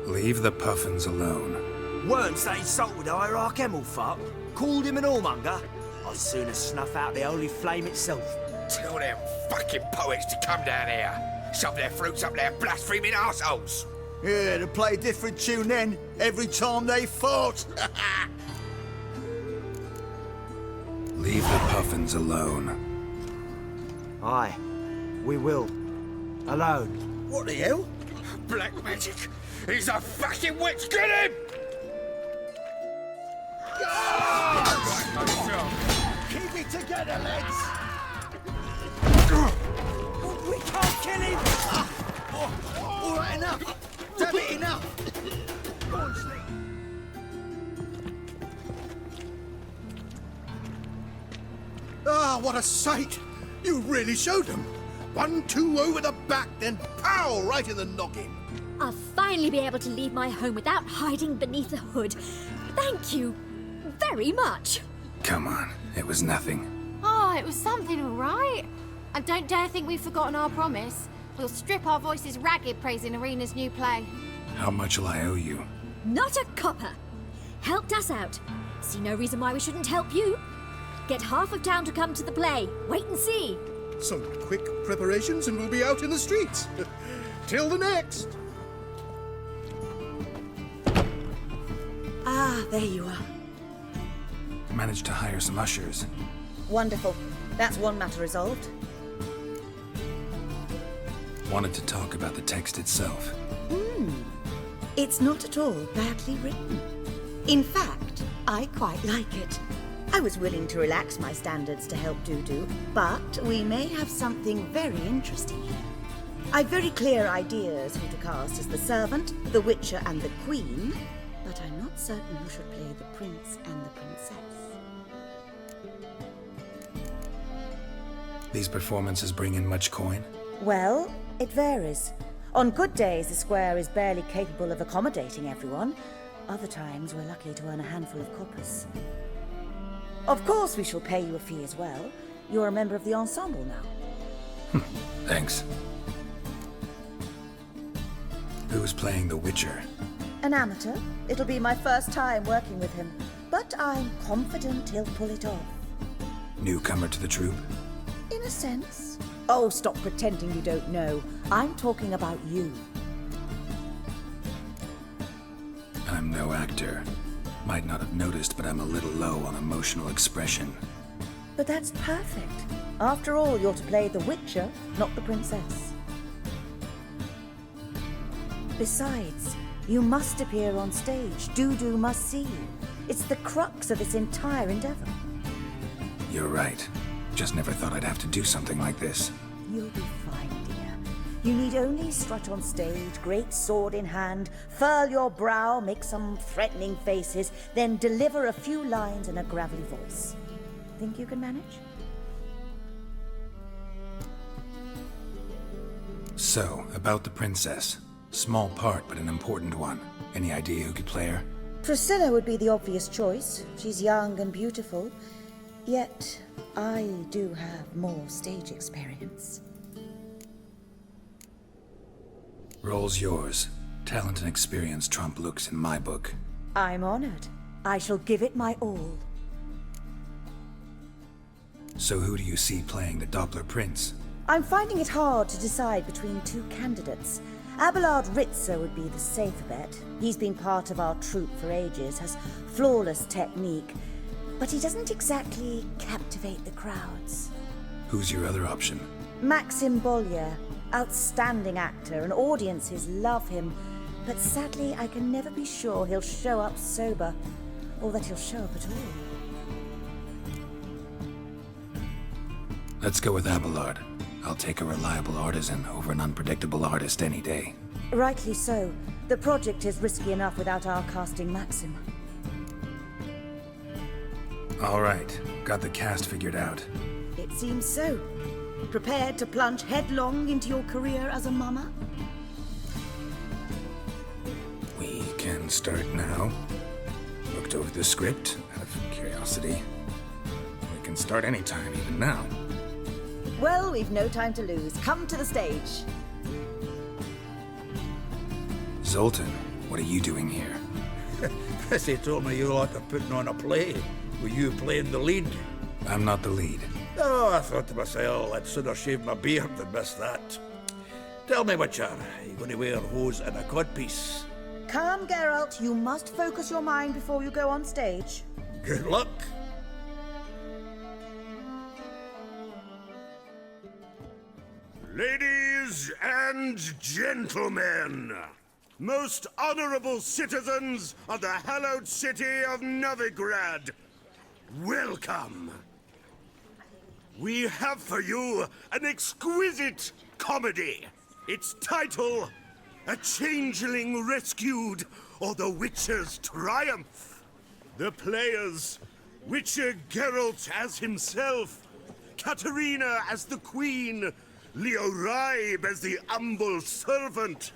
Leave the puffins alone. Weren't they insulted Hierarch Hemelfart? Called him an whoremonger? I'd sooner snuff out the holy flame itself. Tell them fucking poets to come down here. Shove their fruits up their blaspheming arseholes. Yeah, to play a different tune then, every time they fought. Leave the puffins alone. Aye, we will. Alone. What the hell? Black magic! He's a fucking witch! Get him! Keep it together, lads! We can't kill him! All right, enough! Damn it, enough! Go on, Slick. Ah, what a sight! You really showed them. 1-2 over the back, then pow, right in the noggin. I'll finally be able to leave my home without hiding beneath a hood. Thank you very much. Come on, it was nothing. Oh, it was something, all right. I don't dare think we've forgotten our promise. We'll strip our voices ragged praising Arena's new play. How much will I owe you? Not a copper. Helped us out. See no reason why we shouldn't help you. Get half of town to come to the play. Wait and see. Some quick preparations and we'll be out in the streets. Till the next. Ah, there you are. Managed to hire some ushers. Wonderful. That's one matter resolved. Wanted to talk about the text itself. It's not at all badly written. In fact, I quite like it. I was willing to relax my standards to help Dudu, but we may have something very interesting here. I've very clear ideas who to cast as the servant, the witcher, and the queen, but I'm not certain who should play the prince and the princess. These performances bring in much coin? Well, it varies. On good days, the square is barely capable of accommodating everyone. Other times, we're lucky to earn a handful of coppers. Of course, we shall pay you a fee as well. You're a member of the ensemble now. Thanks. Who's playing the Witcher? An amateur. It'll be my first time working with him, but I'm confident he'll pull it off. Newcomer to the troupe? In a sense. Oh, stop pretending you don't know. I'm talking about you. I'm no actor. Might not have noticed, but I'm a little low on emotional expression. But that's perfect. After all, you're to play the Witcher, not the princess. Besides, you must appear on stage. Dudu must see you. It's the crux of this entire endeavor. You're right. Just never thought I'd have to do something like this. You'll be fine, dear. You need only strut on stage, great sword in hand, furl your brow, make some threatening faces, then deliver a few lines in a gravelly voice. Think you can manage? So, about the princess. Small part, but an important one. Any idea who could play her? Priscilla would be the obvious choice. She's young and beautiful. Yet, I do have more stage experience. Role's yours. Talent and experience trump looks in my book. I'm honored. I shall give it my all. So who do you see playing the Doppler Prince? I'm finding it hard to decide between two candidates. Abelard Ritzer would be the safer bet. He's been part of our troupe for ages, has flawless technique, but he doesn't exactly captivate the crowds. Who's your other option? Maxim Bollier, outstanding actor, and audiences love him, but sadly I can never be sure he'll show up sober, or that he'll show up at all. Let's go with Abelard. I'll take a reliable artisan over an unpredictable artist any day. Rightly so. The project is risky enough without our casting Maxim. All right, got the cast figured out. It seems so. Prepared to plunge headlong into your career as a mama? We can start now. Looked over the script out of curiosity. We can start anytime, even now. Well, we've no time to lose. Come to the stage. Zoltan, what are you doing here? They told me you like putting on a play. Were you playing the lead? I'm not the lead. Oh, I thought to myself, I'd sooner shave my beard than miss that. Tell me, Witcher, are you going to wear hose and a codpiece? Calm, Geralt. You must focus your mind before you go on stage. Good luck. Ladies and gentlemen, most honorable citizens of the hallowed city of Novigrad, welcome. We have for you an exquisite comedy. Its title, A Changeling Rescued, or The Witcher's Triumph. The players, Witcher Geralt as himself, Katerina as the Queen, Leo Raib as the humble servant,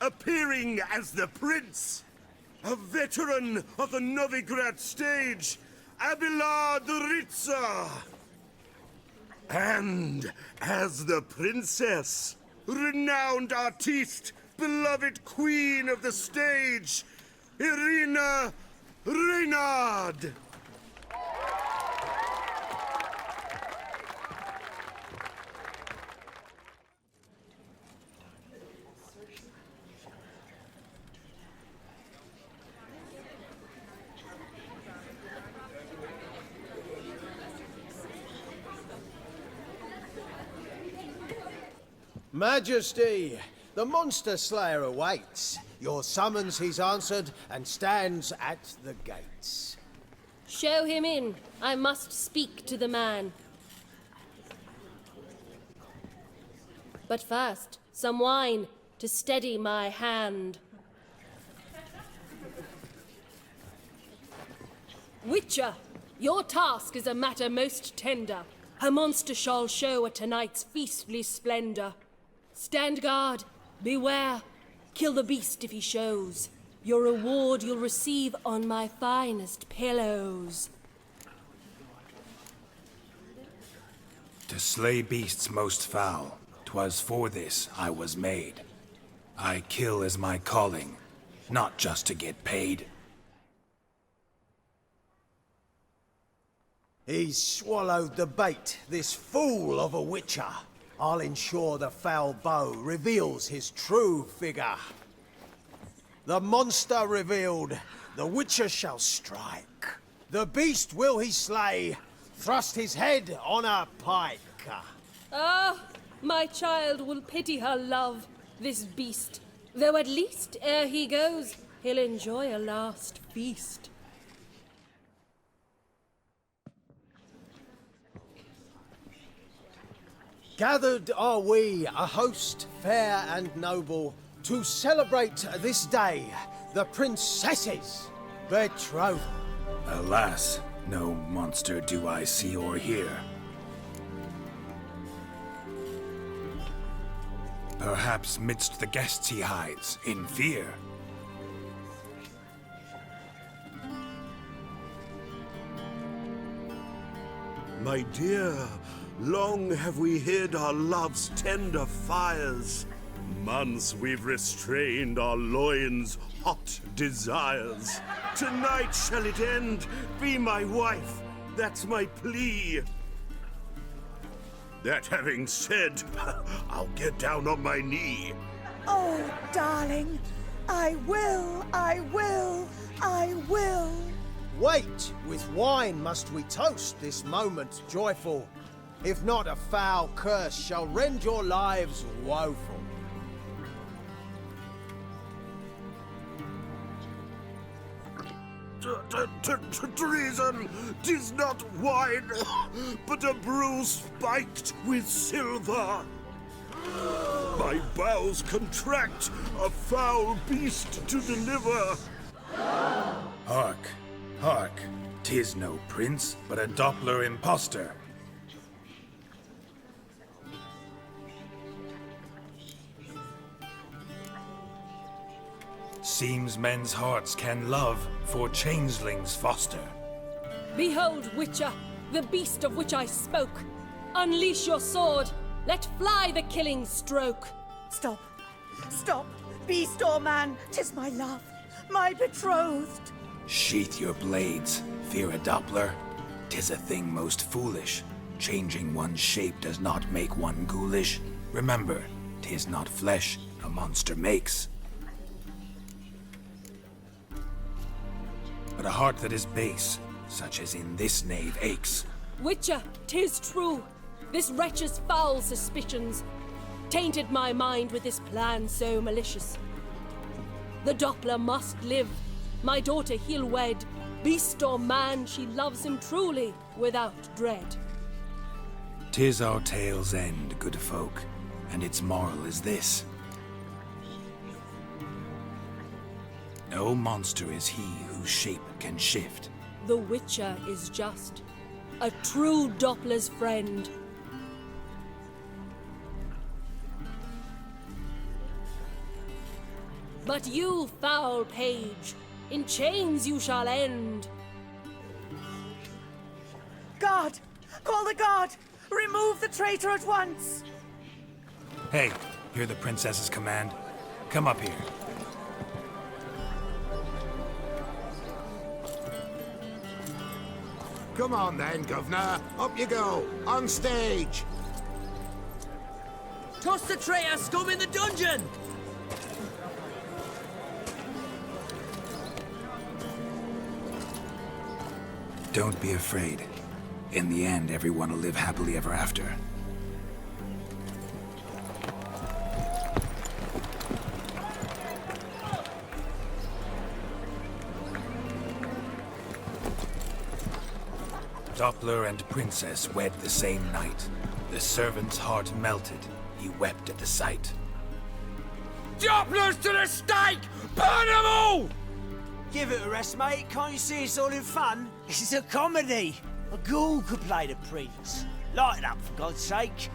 appearing as the Prince, a veteran of the Novigrad stage, Abelard Ritzer, and as the Princess, renowned artiste, beloved queen of the stage, Irina Reynard. Majesty, the monster slayer awaits. Your summons he's answered and stands at the gates. Show him in. I must speak to the man. But first, some wine to steady my hand. Witcher, your task is a matter most tender. Her monster shall show at tonight's feastly splendor. Stand guard, beware, kill the beast if he shows. Your reward you'll receive on my finest pillows. To slay beasts most foul, 'twas for this I was made. I kill as my calling, not just to get paid. He's swallowed the bait, this fool of a witcher. I'll ensure the foul bow reveals his true figure. The monster revealed, the witcher shall strike. The beast will he slay, thrust his head on a pike. Ah, my child will pity her love, this beast. Though at least, ere he goes, he'll enjoy a last feast. Gathered are we, a host fair and noble, to celebrate this day, the princess's betrothal. Alas, no monster do I see or hear. Perhaps midst the guests he hides, in fear. My dear, long have we hid our love's tender fires. Months we've restrained our loins' hot desires. Tonight shall it end, be my wife, that's my plea. That having said, I'll get down on my knee. Oh, darling, I will, I will, I will. Wait, with wine must we toast this moment joyful. If not, a foul curse shall rend your lives woeful. Treason! 'Tis not wine, but a brew spiked with silver. My bowels contract, a foul beast to deliver. Hark, hark, 'tis no prince, but a Doppler impostor. Seems men's hearts can love, for changelings foster. Behold, Witcher, the beast of which I spoke. Unleash your sword. Let fly the killing stroke. Stop. Stop. Beast or man, 'tis my love, my betrothed. Sheath your blades, fear a Doppler. 'Tis a thing most foolish. Changing one's shape does not make one ghoulish. Remember, 'tis not flesh a monster makes, but a heart that is base, such as in this knave aches. Witcher, 'tis true. This wretch's foul suspicions tainted my mind with this plan so malicious. The Doppler must live. My daughter he'll wed. Beast or man, she loves him truly, without dread. 'Tis our tale's end, good folk, and its moral is this. No monster is he whose shape can shift. The Witcher is just a true Doppler's friend. But you, foul page, in chains you shall end. Guard! Call the guard! Remove the traitor at once! Hey, Hear the princess's command? Come up here. Come on then, Governor. Up you go. On stage. Toss the traitor scum in the dungeon! Don't be afraid. In the end, everyone will live happily ever after. Doppler and Princess wed the same night. The servant's heart melted. He wept at the sight. Dopplers to the stake! Burn them all! Give it a rest, mate. Can't you see it's all in fun? This is a comedy. A ghoul could play the prince. Lighten up, for God's sake.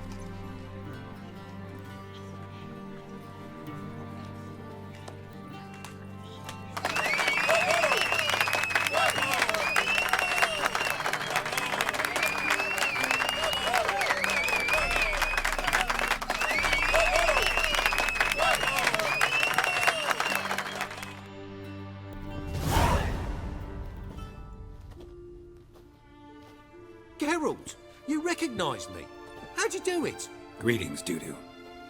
Geralt, you recognized me. How'd you do it? Greetings, Dudu.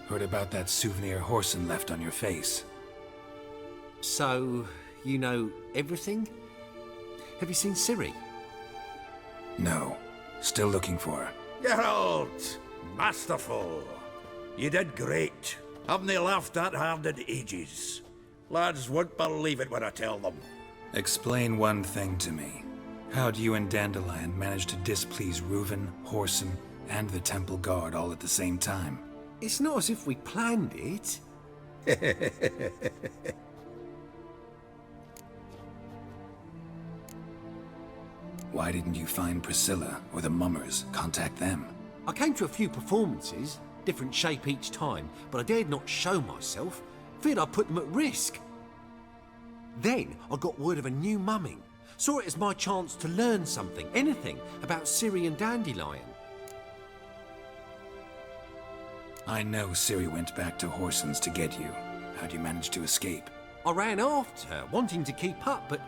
Heard about that souvenir Horson left on your face. So, you know everything? Have you seen Ciri? No. Still looking for her. Geralt! Masterful! You did great. Haven't they laughed that hard in ages? Lads won't believe it when I tell them. Explain one thing to me. How do you and Dandelion manage to displease Reuven, Horson, and the Temple Guard all at the same time? It's not as if we planned it. Why didn't you find Priscilla or the Mummers? Contact them. I came to a few performances, different shape each time, but I dared not show myself. Feared I'd put them at risk. Then I got word of a new mumming. Saw it as my chance to learn something, anything, about Ciri and Dandelion. I know Ciri went back to Horson's to get you. How'd you manage to escape? I ran after her, wanting to keep up, but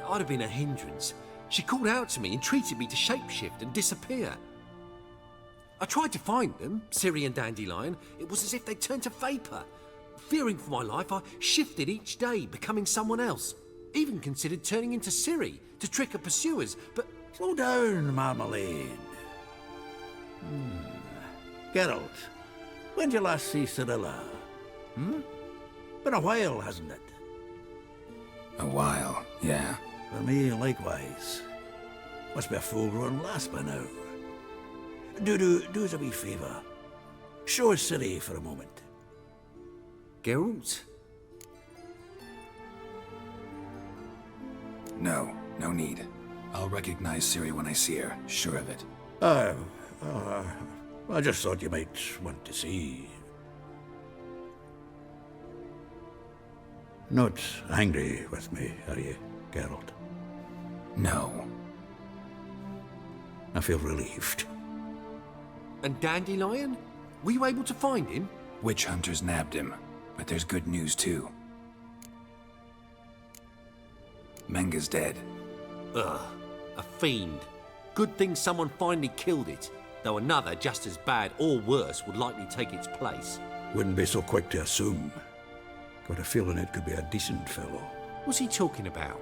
I'd have been a hindrance. She called out to me, entreated me to shapeshift and disappear. I tried to find them, Ciri and Dandelion. It was as if they'd turned to vapour. Fearing for my life, I shifted each day, becoming someone else. Even considered turning into Ciri to trick her pursuers, but... Slow down, Marmalade. Geralt, when did you last see Cirilla? Been a while, hasn't it? A while, yeah. For me, likewise. Must be a full-grown lass by now. Do us a wee favour. Show us Ciri for a moment. Geralt? No need. I'll recognize Ciri when I see her, sure of it. I just thought you might want to see. Not angry with me, are you, Geralt? No. I feel relieved. And Dandelion? Were you able to find him? Witch hunters nabbed him, but there's good news too. Menga's dead. Ugh, a fiend. Good thing someone finally killed it, though another just as bad or worse would likely take its place. Wouldn't be so quick to assume. Got a feeling it could be a decent fellow. What's he talking about?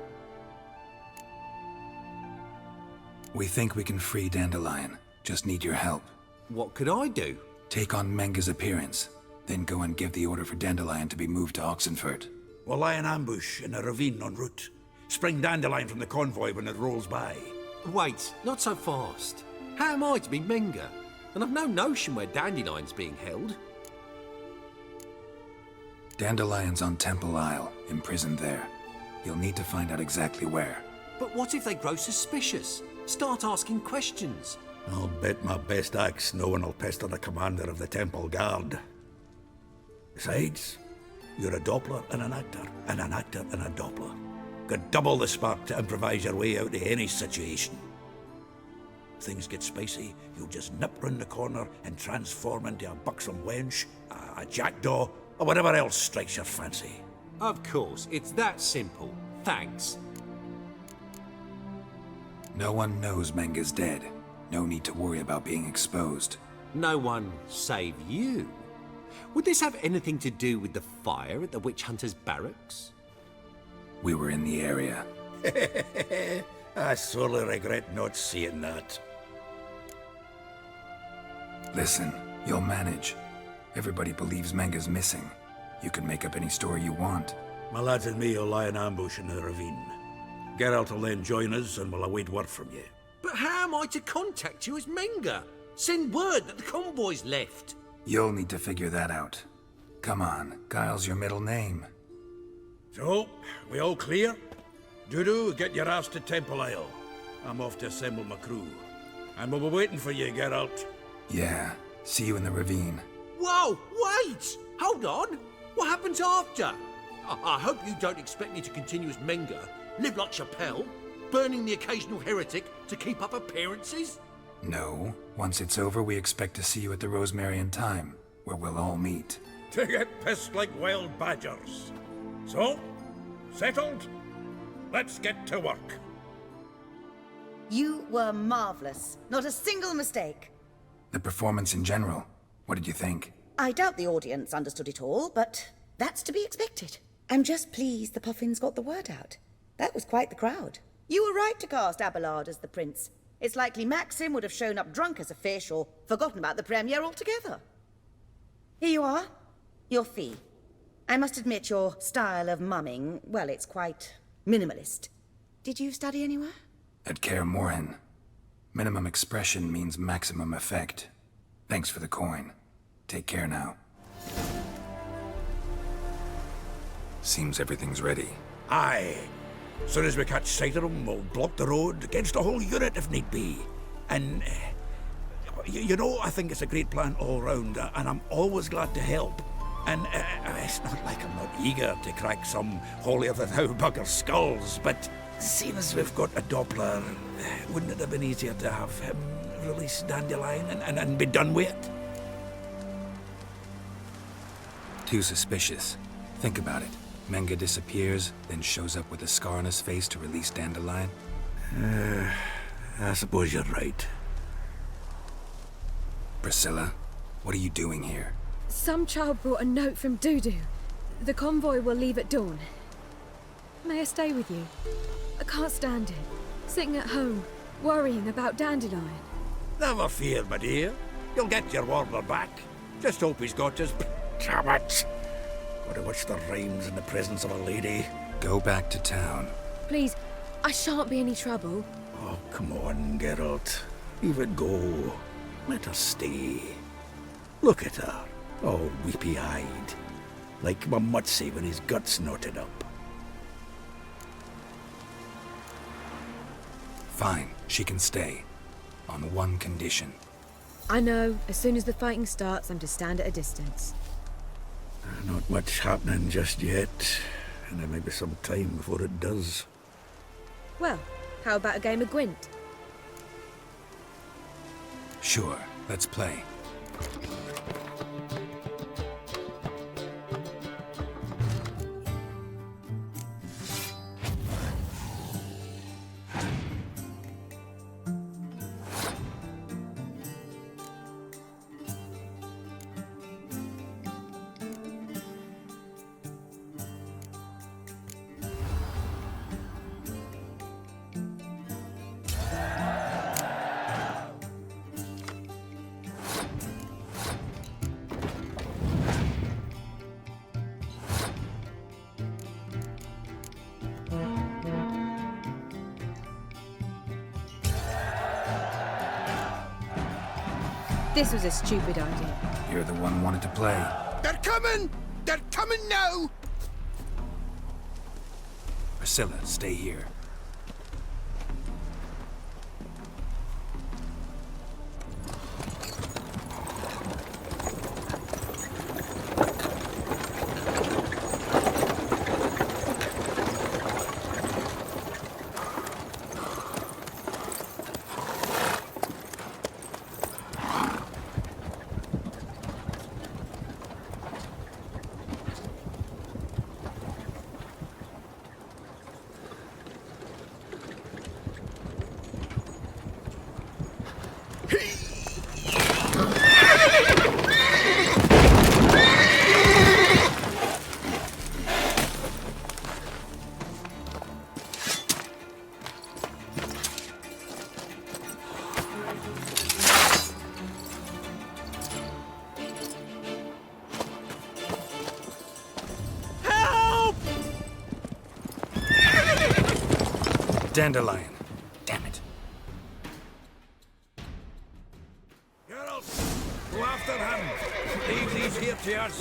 We think we can free Dandelion. Just need your help. What could I do? Take on Menga's appearance, then go and give the order for Dandelion to be moved to Oxenfurt. We'll lie in ambush in a ravine en route. Spring Dandelion from the convoy when it rolls by. Wait, not so fast. How am I to be Menga? And I've no notion where Dandelion's being held. Dandelion's on Temple Isle, imprisoned there. You'll need to find out exactly where. But what if they grow suspicious? Start asking questions? I'll bet my best axe no one will pester the commander of the Temple Guard. Besides, you're a Doppler and an actor and a Doppler. Got double the spark to improvise your way out of any situation. things get spicy, you'll just nip round the corner and transform into a buxom wench, a jackdaw, or whatever else strikes your fancy. Of course, it's that simple. Thanks. No one knows Menga's dead. No need to worry about being exposed. No one save you. Would this have anything to do with the fire at the witch hunter's barracks? We were in the area. I sorely regret not seeing that. Listen, you'll manage. Everybody believes Menga's missing. You can make up any story you want. My lads and me will lie in ambush in the ravine. Geralt will then join us and we'll await word from you. But how am I to contact you as Menga? Send word that the convoy's left. You'll need to figure that out. Come on, Guile's your middle name. So, we all clear? Dudu, get your ass to Temple Isle. I'm off to assemble my crew. And we'll be waiting for you, Geralt. Yeah, see you in the ravine. Whoa, wait! Hold on! What happens after? I hope you don't expect me to continue as Menga, live like Chappelle, burning the occasional heretic to keep up appearances? No. Once it's over, we expect to see you at the Rosemarian Time, where we'll all meet. To get pissed like wild badgers. So, settled? Let's get to work. You were marvelous. Not a single mistake. The performance in general, what did you think? I doubt the audience understood it all, but that's to be expected. I'm just pleased the Puffins got the word out. That was quite the crowd. You were right to cast Abelard as the prince. It's likely Maxim would have shown up drunk as a fish or forgotten about the premiere altogether. Here you are. Your fee. I must admit your style of mumming, well, it's quite minimalist. Did you study anywhere? At Kaer Morhen. Minimum expression means maximum effect. Thanks for the coin. Take care now. Seems everything's ready. Aye. As soon as we catch sight of them, we'll block the road against the whole unit if need be. And, you know, I think it's a great plan all round, and I'm always glad to help. And it's not like I'm not eager to crack some holier-than-thou bugger skulls, but seeing as we've got a Doppler, wouldn't it have been easier to have him release Dandelion and be done with it? Too suspicious. Think about it. Menga disappears, then shows up with a scar on his face to release Dandelion. I suppose you're right. Priscilla, what are you doing here? Some child brought a note from Dudu. The convoy will leave at dawn. May I stay with you? I can't stand it. Sitting at home, worrying about Dandelion. Never fear, my dear. You'll get your warbler back. Just hope he's got his... Damn it! Gotta watch the rhymes in the presence of a lady. Go back to town. Please, I shan't be any trouble. Oh, come on, Geralt. Leave it go. Let her stay. Look at her, all weepy-eyed. Like my Mutsy with his guts knotted up. Fine, she can stay. On one condition. I know, as soon as the fighting starts, I'm to stand at a distance. Not much happening just yet, and there may be some time before it does. Well, how about a game of Gwent? Sure, let's play. This was a stupid idea. You're the one who wanted to play. They're coming! They're coming now! Priscilla, stay here. Dandelion. Damn it. Geralt, go after him. Leave these here to us.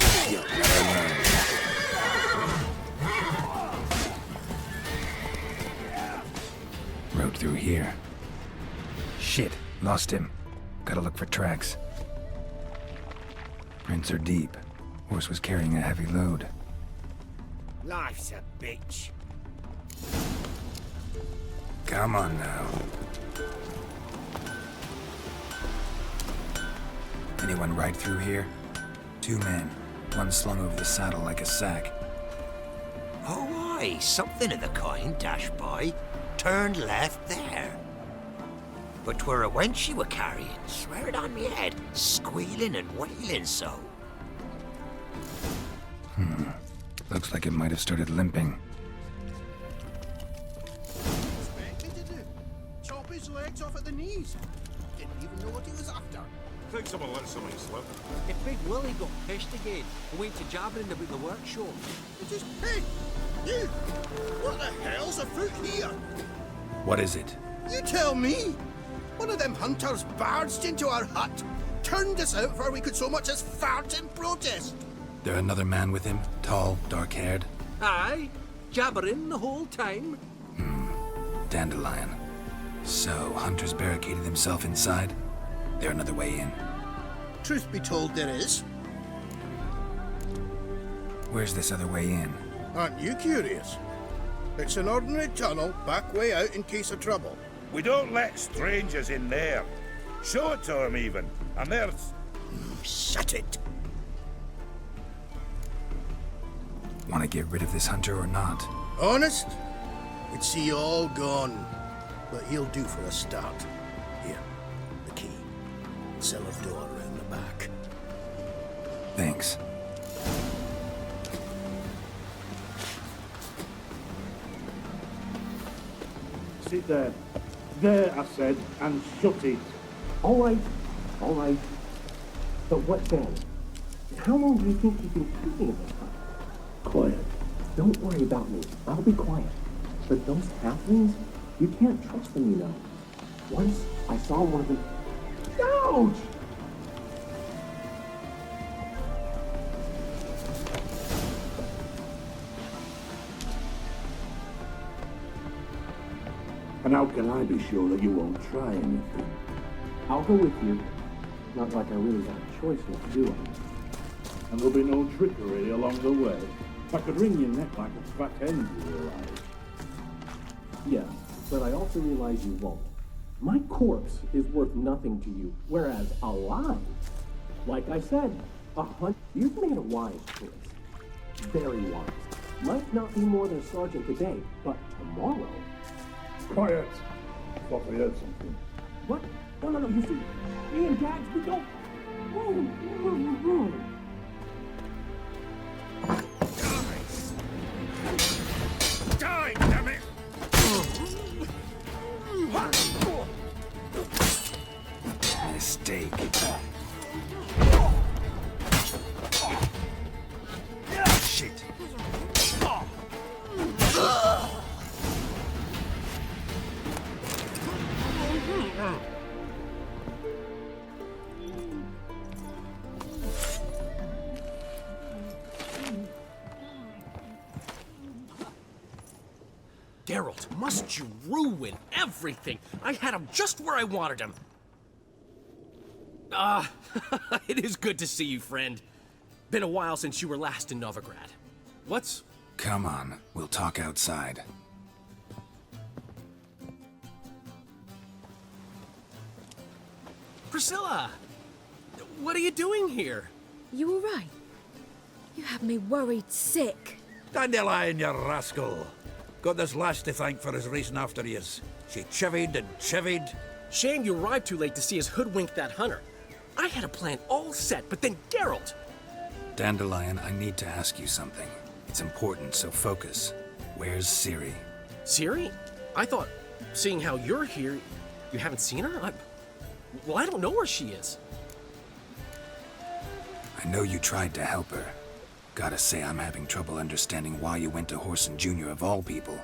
Rode through here. Shit, lost him. Gotta look for tracks. Prints are deep. Horse was carrying a heavy load. Life's a bitch. Come on now. Anyone ride through here? 2 men. One slung over the saddle like a sack. Oh, aye, something of the kind dashed by. Turned left there. But 'twere a wench she were carrying, swear it on me head, squealing and wailing so. Looks like it might have started limping. Expect me to do? Chop his legs off at the knees. Didn't even know what he was after. Think someone let something slip. If Big Willie got pissed again and went to jabbering about the workshop. Just, hey, you! What the hell's afoot here? What is it? You tell me! One of them hunters barged into our hut, turned us out before we could so much as fart in protest. There another man with him? Tall, dark-haired? Aye, jabbering the whole time. Dandelion. So, Hunter's barricaded himself inside? There another way in? Truth be told, there is. Where's this other way in? Aren't you curious? It's an ordinary tunnel, back way out in case of trouble. We don't let strangers in there. Show it to them even. And there's... Shut it. Want to get rid of this hunter or not? Honest? We'd see you all gone. But he'll do for a start. Here, the key. Cellar door round the back. Thanks. Sit there. There, I said, and shut it. All right. But what then? How long do you think you've been keeping this time? Quiet. Don't worry about me. I'll be quiet. But those halflings, you can't trust them, you know. Once I saw one of them... Ouch! And how can I be sure that you won't try anything? I'll go with you. Not like I really got a choice what to do. And there'll be no trickery along the way. I could wring your neck like a fat hen, you realize. Yeah, but I also realize you won't. My corpse is worth nothing to you, whereas alive, like I said, you've made a wise choice. Very wise. Might not be more than a sergeant today, but tomorrow... Quiet. Thought I heard something. What? No, you see, me and Dags, we don't... Die, damn it! Mistake. Shit. Geralt, must you ruin everything? I had him just where I wanted him. It is good to see you, friend. Been a while since you were last in Novigrad. What's... Come on, we'll talk outside. Priscilla! What are you doing here? You all right? You have me worried sick. Dandelion, you rascal. Got this lass to thank for his racing after yous. She chivied and chivied. Shame you arrived too late to see us hoodwink that hunter. I had a plan all set, but then Geralt... Dandelion, I need to ask you something. It's important, so focus. Where's Ciri? Ciri? I thought, seeing how you're here, you haven't seen her? Well, I don't know where she is. I know you tried to help her. Gotta say, I'm having trouble understanding why you went to Whoreson Jr. of all people.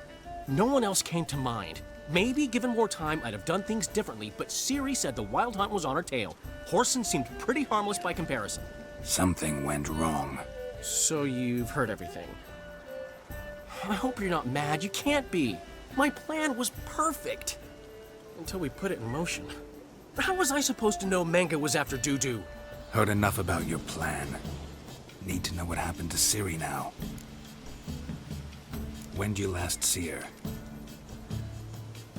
No one else came to mind. Maybe given more time, I'd have done things differently, but Ciri said the Wild Hunt was on her tail. Whoreson seemed pretty harmless by comparison. Something went wrong. So you've heard everything. I hope you're not mad. You can't be. My plan was perfect. Until we put it in motion. How was I supposed to know Manga was after Dudu? Heard enough about your plan. Need to know what happened to Ciri now. When'd you last see her?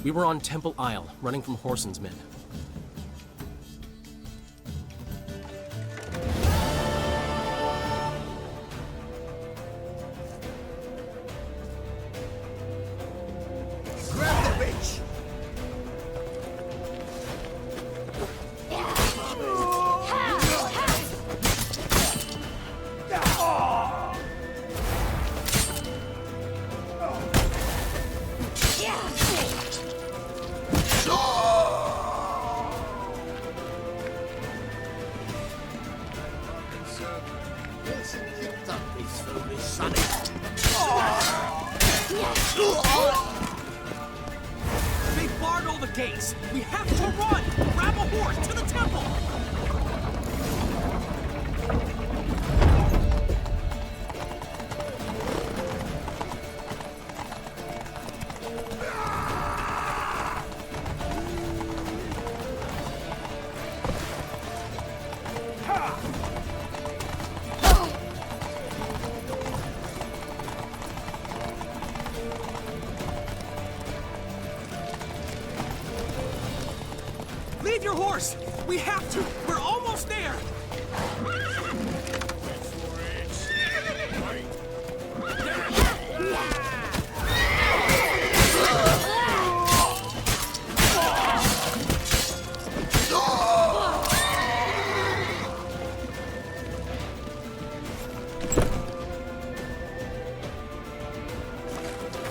We were on Temple Isle, running from Whoreson's men. Grab the bitch! They barred all the gates! We have to run! Grab a horse to the temple! Leave your horse! We have to! We're almost there!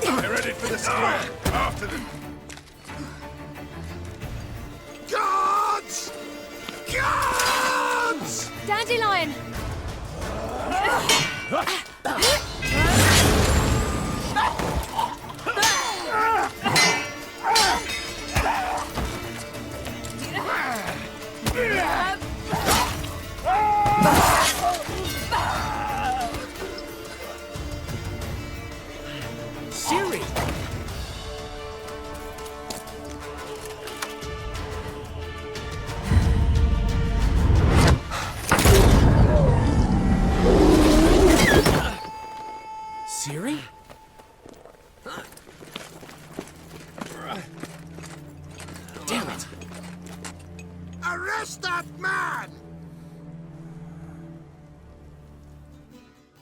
They're ready for the square. After them. Guards! Guards! Dandelion! Ciri! Ciri? Damn it! Arrest that man!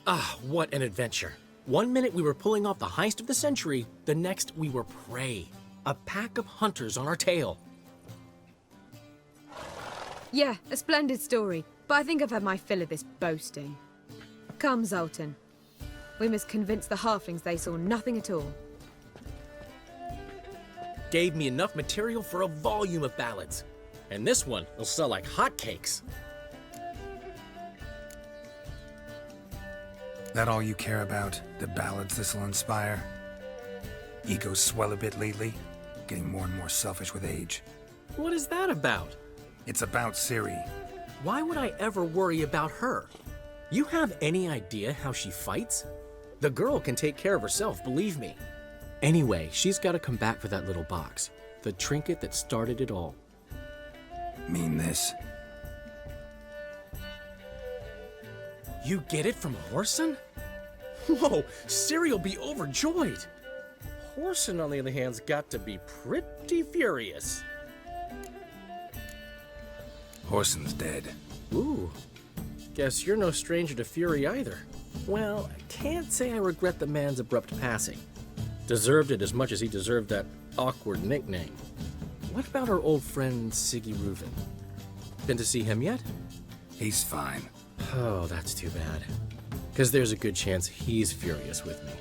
Ah, what an adventure. One minute we were pulling off the heist of the century, the next we were prey. A pack of hunters on our tail. Yeah, a splendid story, but I think I've had my fill of this boasting. Come, Zoltan. We must convince the halflings they saw nothing at all. Gave me enough material for a volume of ballads. And this one will sell like hotcakes. That all you care about? The ballads this'll inspire? Egos swell a bit lately? Getting more and more selfish with age. What is that about? It's about Ciri. Why would I ever worry about her? You have any idea how she fights? The girl can take care of herself, believe me. Anyway, she's got to come back for that little box. The trinket that started it all. Mean this? You get it from Whoreson? Whoa, Ciri'll be overjoyed. Whoreson, on the other hand's got to be pretty furious. Whoreson's dead. Ooh, guess you're no stranger to fury either. Well, I can't say I regret the man's abrupt passing. Deserved it as much as he deserved that awkward nickname. What about our old friend Siggy Reuven? Been to see him yet? He's fine. Oh, that's too bad. Because there's a good chance he's furious with me.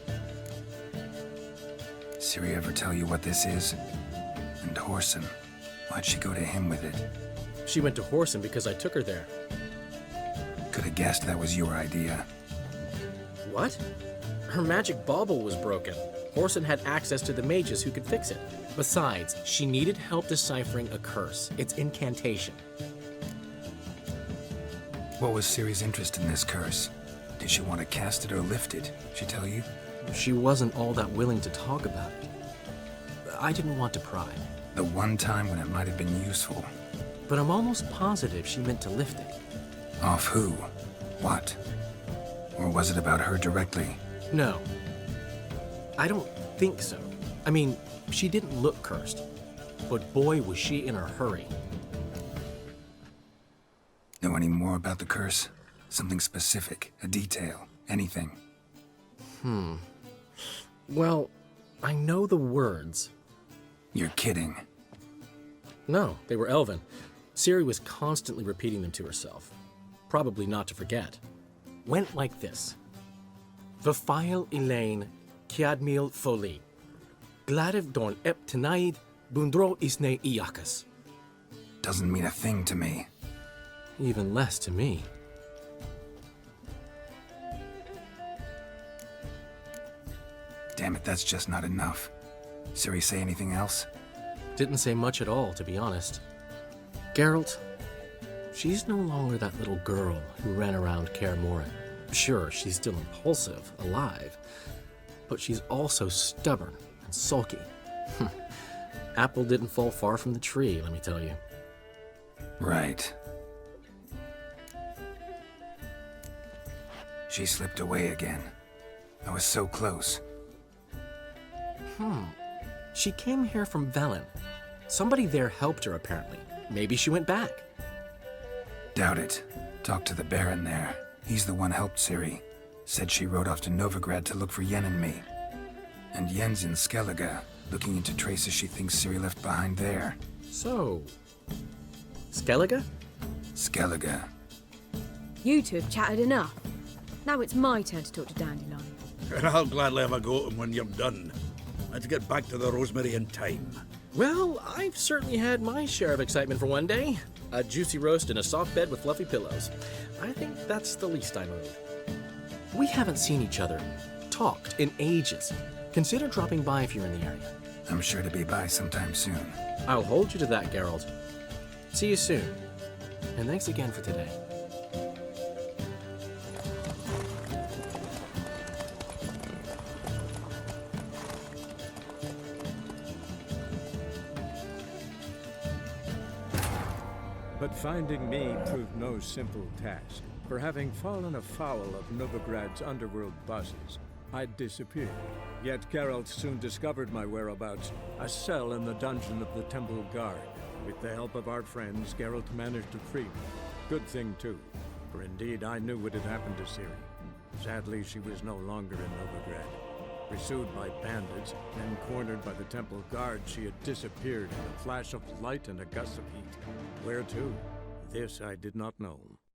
Ciri ever tell you what this is? And Whoreson, why'd she go to him with it? She went to Whoreson because I took her there. Could have guessed that was your idea. What? Her magic bauble was broken. Whoreson had access to the mages who could fix it. Besides, she needed help deciphering a curse. It's incantation. What was Ciri's interest in this curse? Did she want to cast it or lift it? She tell you? She wasn't all that willing to talk about it. I didn't want to pry. The one time when it might have been useful. But I'm almost positive she meant to lift it. Off who? What? Or was it about her directly? No. I don't think so. I mean, she didn't look cursed. But boy, was she in a hurry. Know any more about the curse? Something specific, a detail, anything? Well, I know the words. You're kidding. No, they were Elven. Ciri was constantly repeating them to herself. Probably not to forget. Went like this. Vafile Elaine, Kiadmil Foli. Gladiv Dorn Ep Tenaid, Bundro Isne Iakas. Doesn't mean a thing to me. Even less to me. Damn it, that's just not enough. Ciri say anything else? Didn't say much at all, to be honest. Geralt, she's no longer that little girl who ran around Kaer Morhen. Sure, she's still impulsive, alive, but she's also stubborn and sulky. Apple didn't fall far from the tree, let me tell you. Right. She slipped away again. I was so close. She came here from Velen. Somebody there helped her, apparently. Maybe she went back. Doubt it. Talked to the Baron there. He's the one helped Ciri. Said she rode off to Novigrad to look for Yen and me. And Yen's in Skellige, looking into traces she thinks Ciri left behind there. So... Skellige? Skellige. You two have chatted enough. Now it's my turn to talk to Dandelion. And I'll gladly have a go at him when you're done. Let's get back to the Rosemary in time. Well, I've certainly had my share of excitement for one day. A juicy roast in a soft bed with fluffy pillows. I think that's the least I'm owed. We haven't seen each other, talked, in ages. Consider dropping by if you're in the area. I'm sure to be by sometime soon. I'll hold you to that, Geralt. See you soon. And thanks again for today. But finding me proved no simple task, for having fallen afoul of Novigrad's underworld bosses, I'd disappeared. Yet Geralt soon discovered my whereabouts, a cell in the dungeon of the Temple Guard. With the help of our friends, Geralt managed to free me. Good thing, too, for indeed I knew what had happened to Ciri. Sadly, she was no longer in Novigrad. Pursued by bandits, then cornered by the Temple Guard, she had disappeared in a flash of light and a gust of heat. Where to? This I did not know.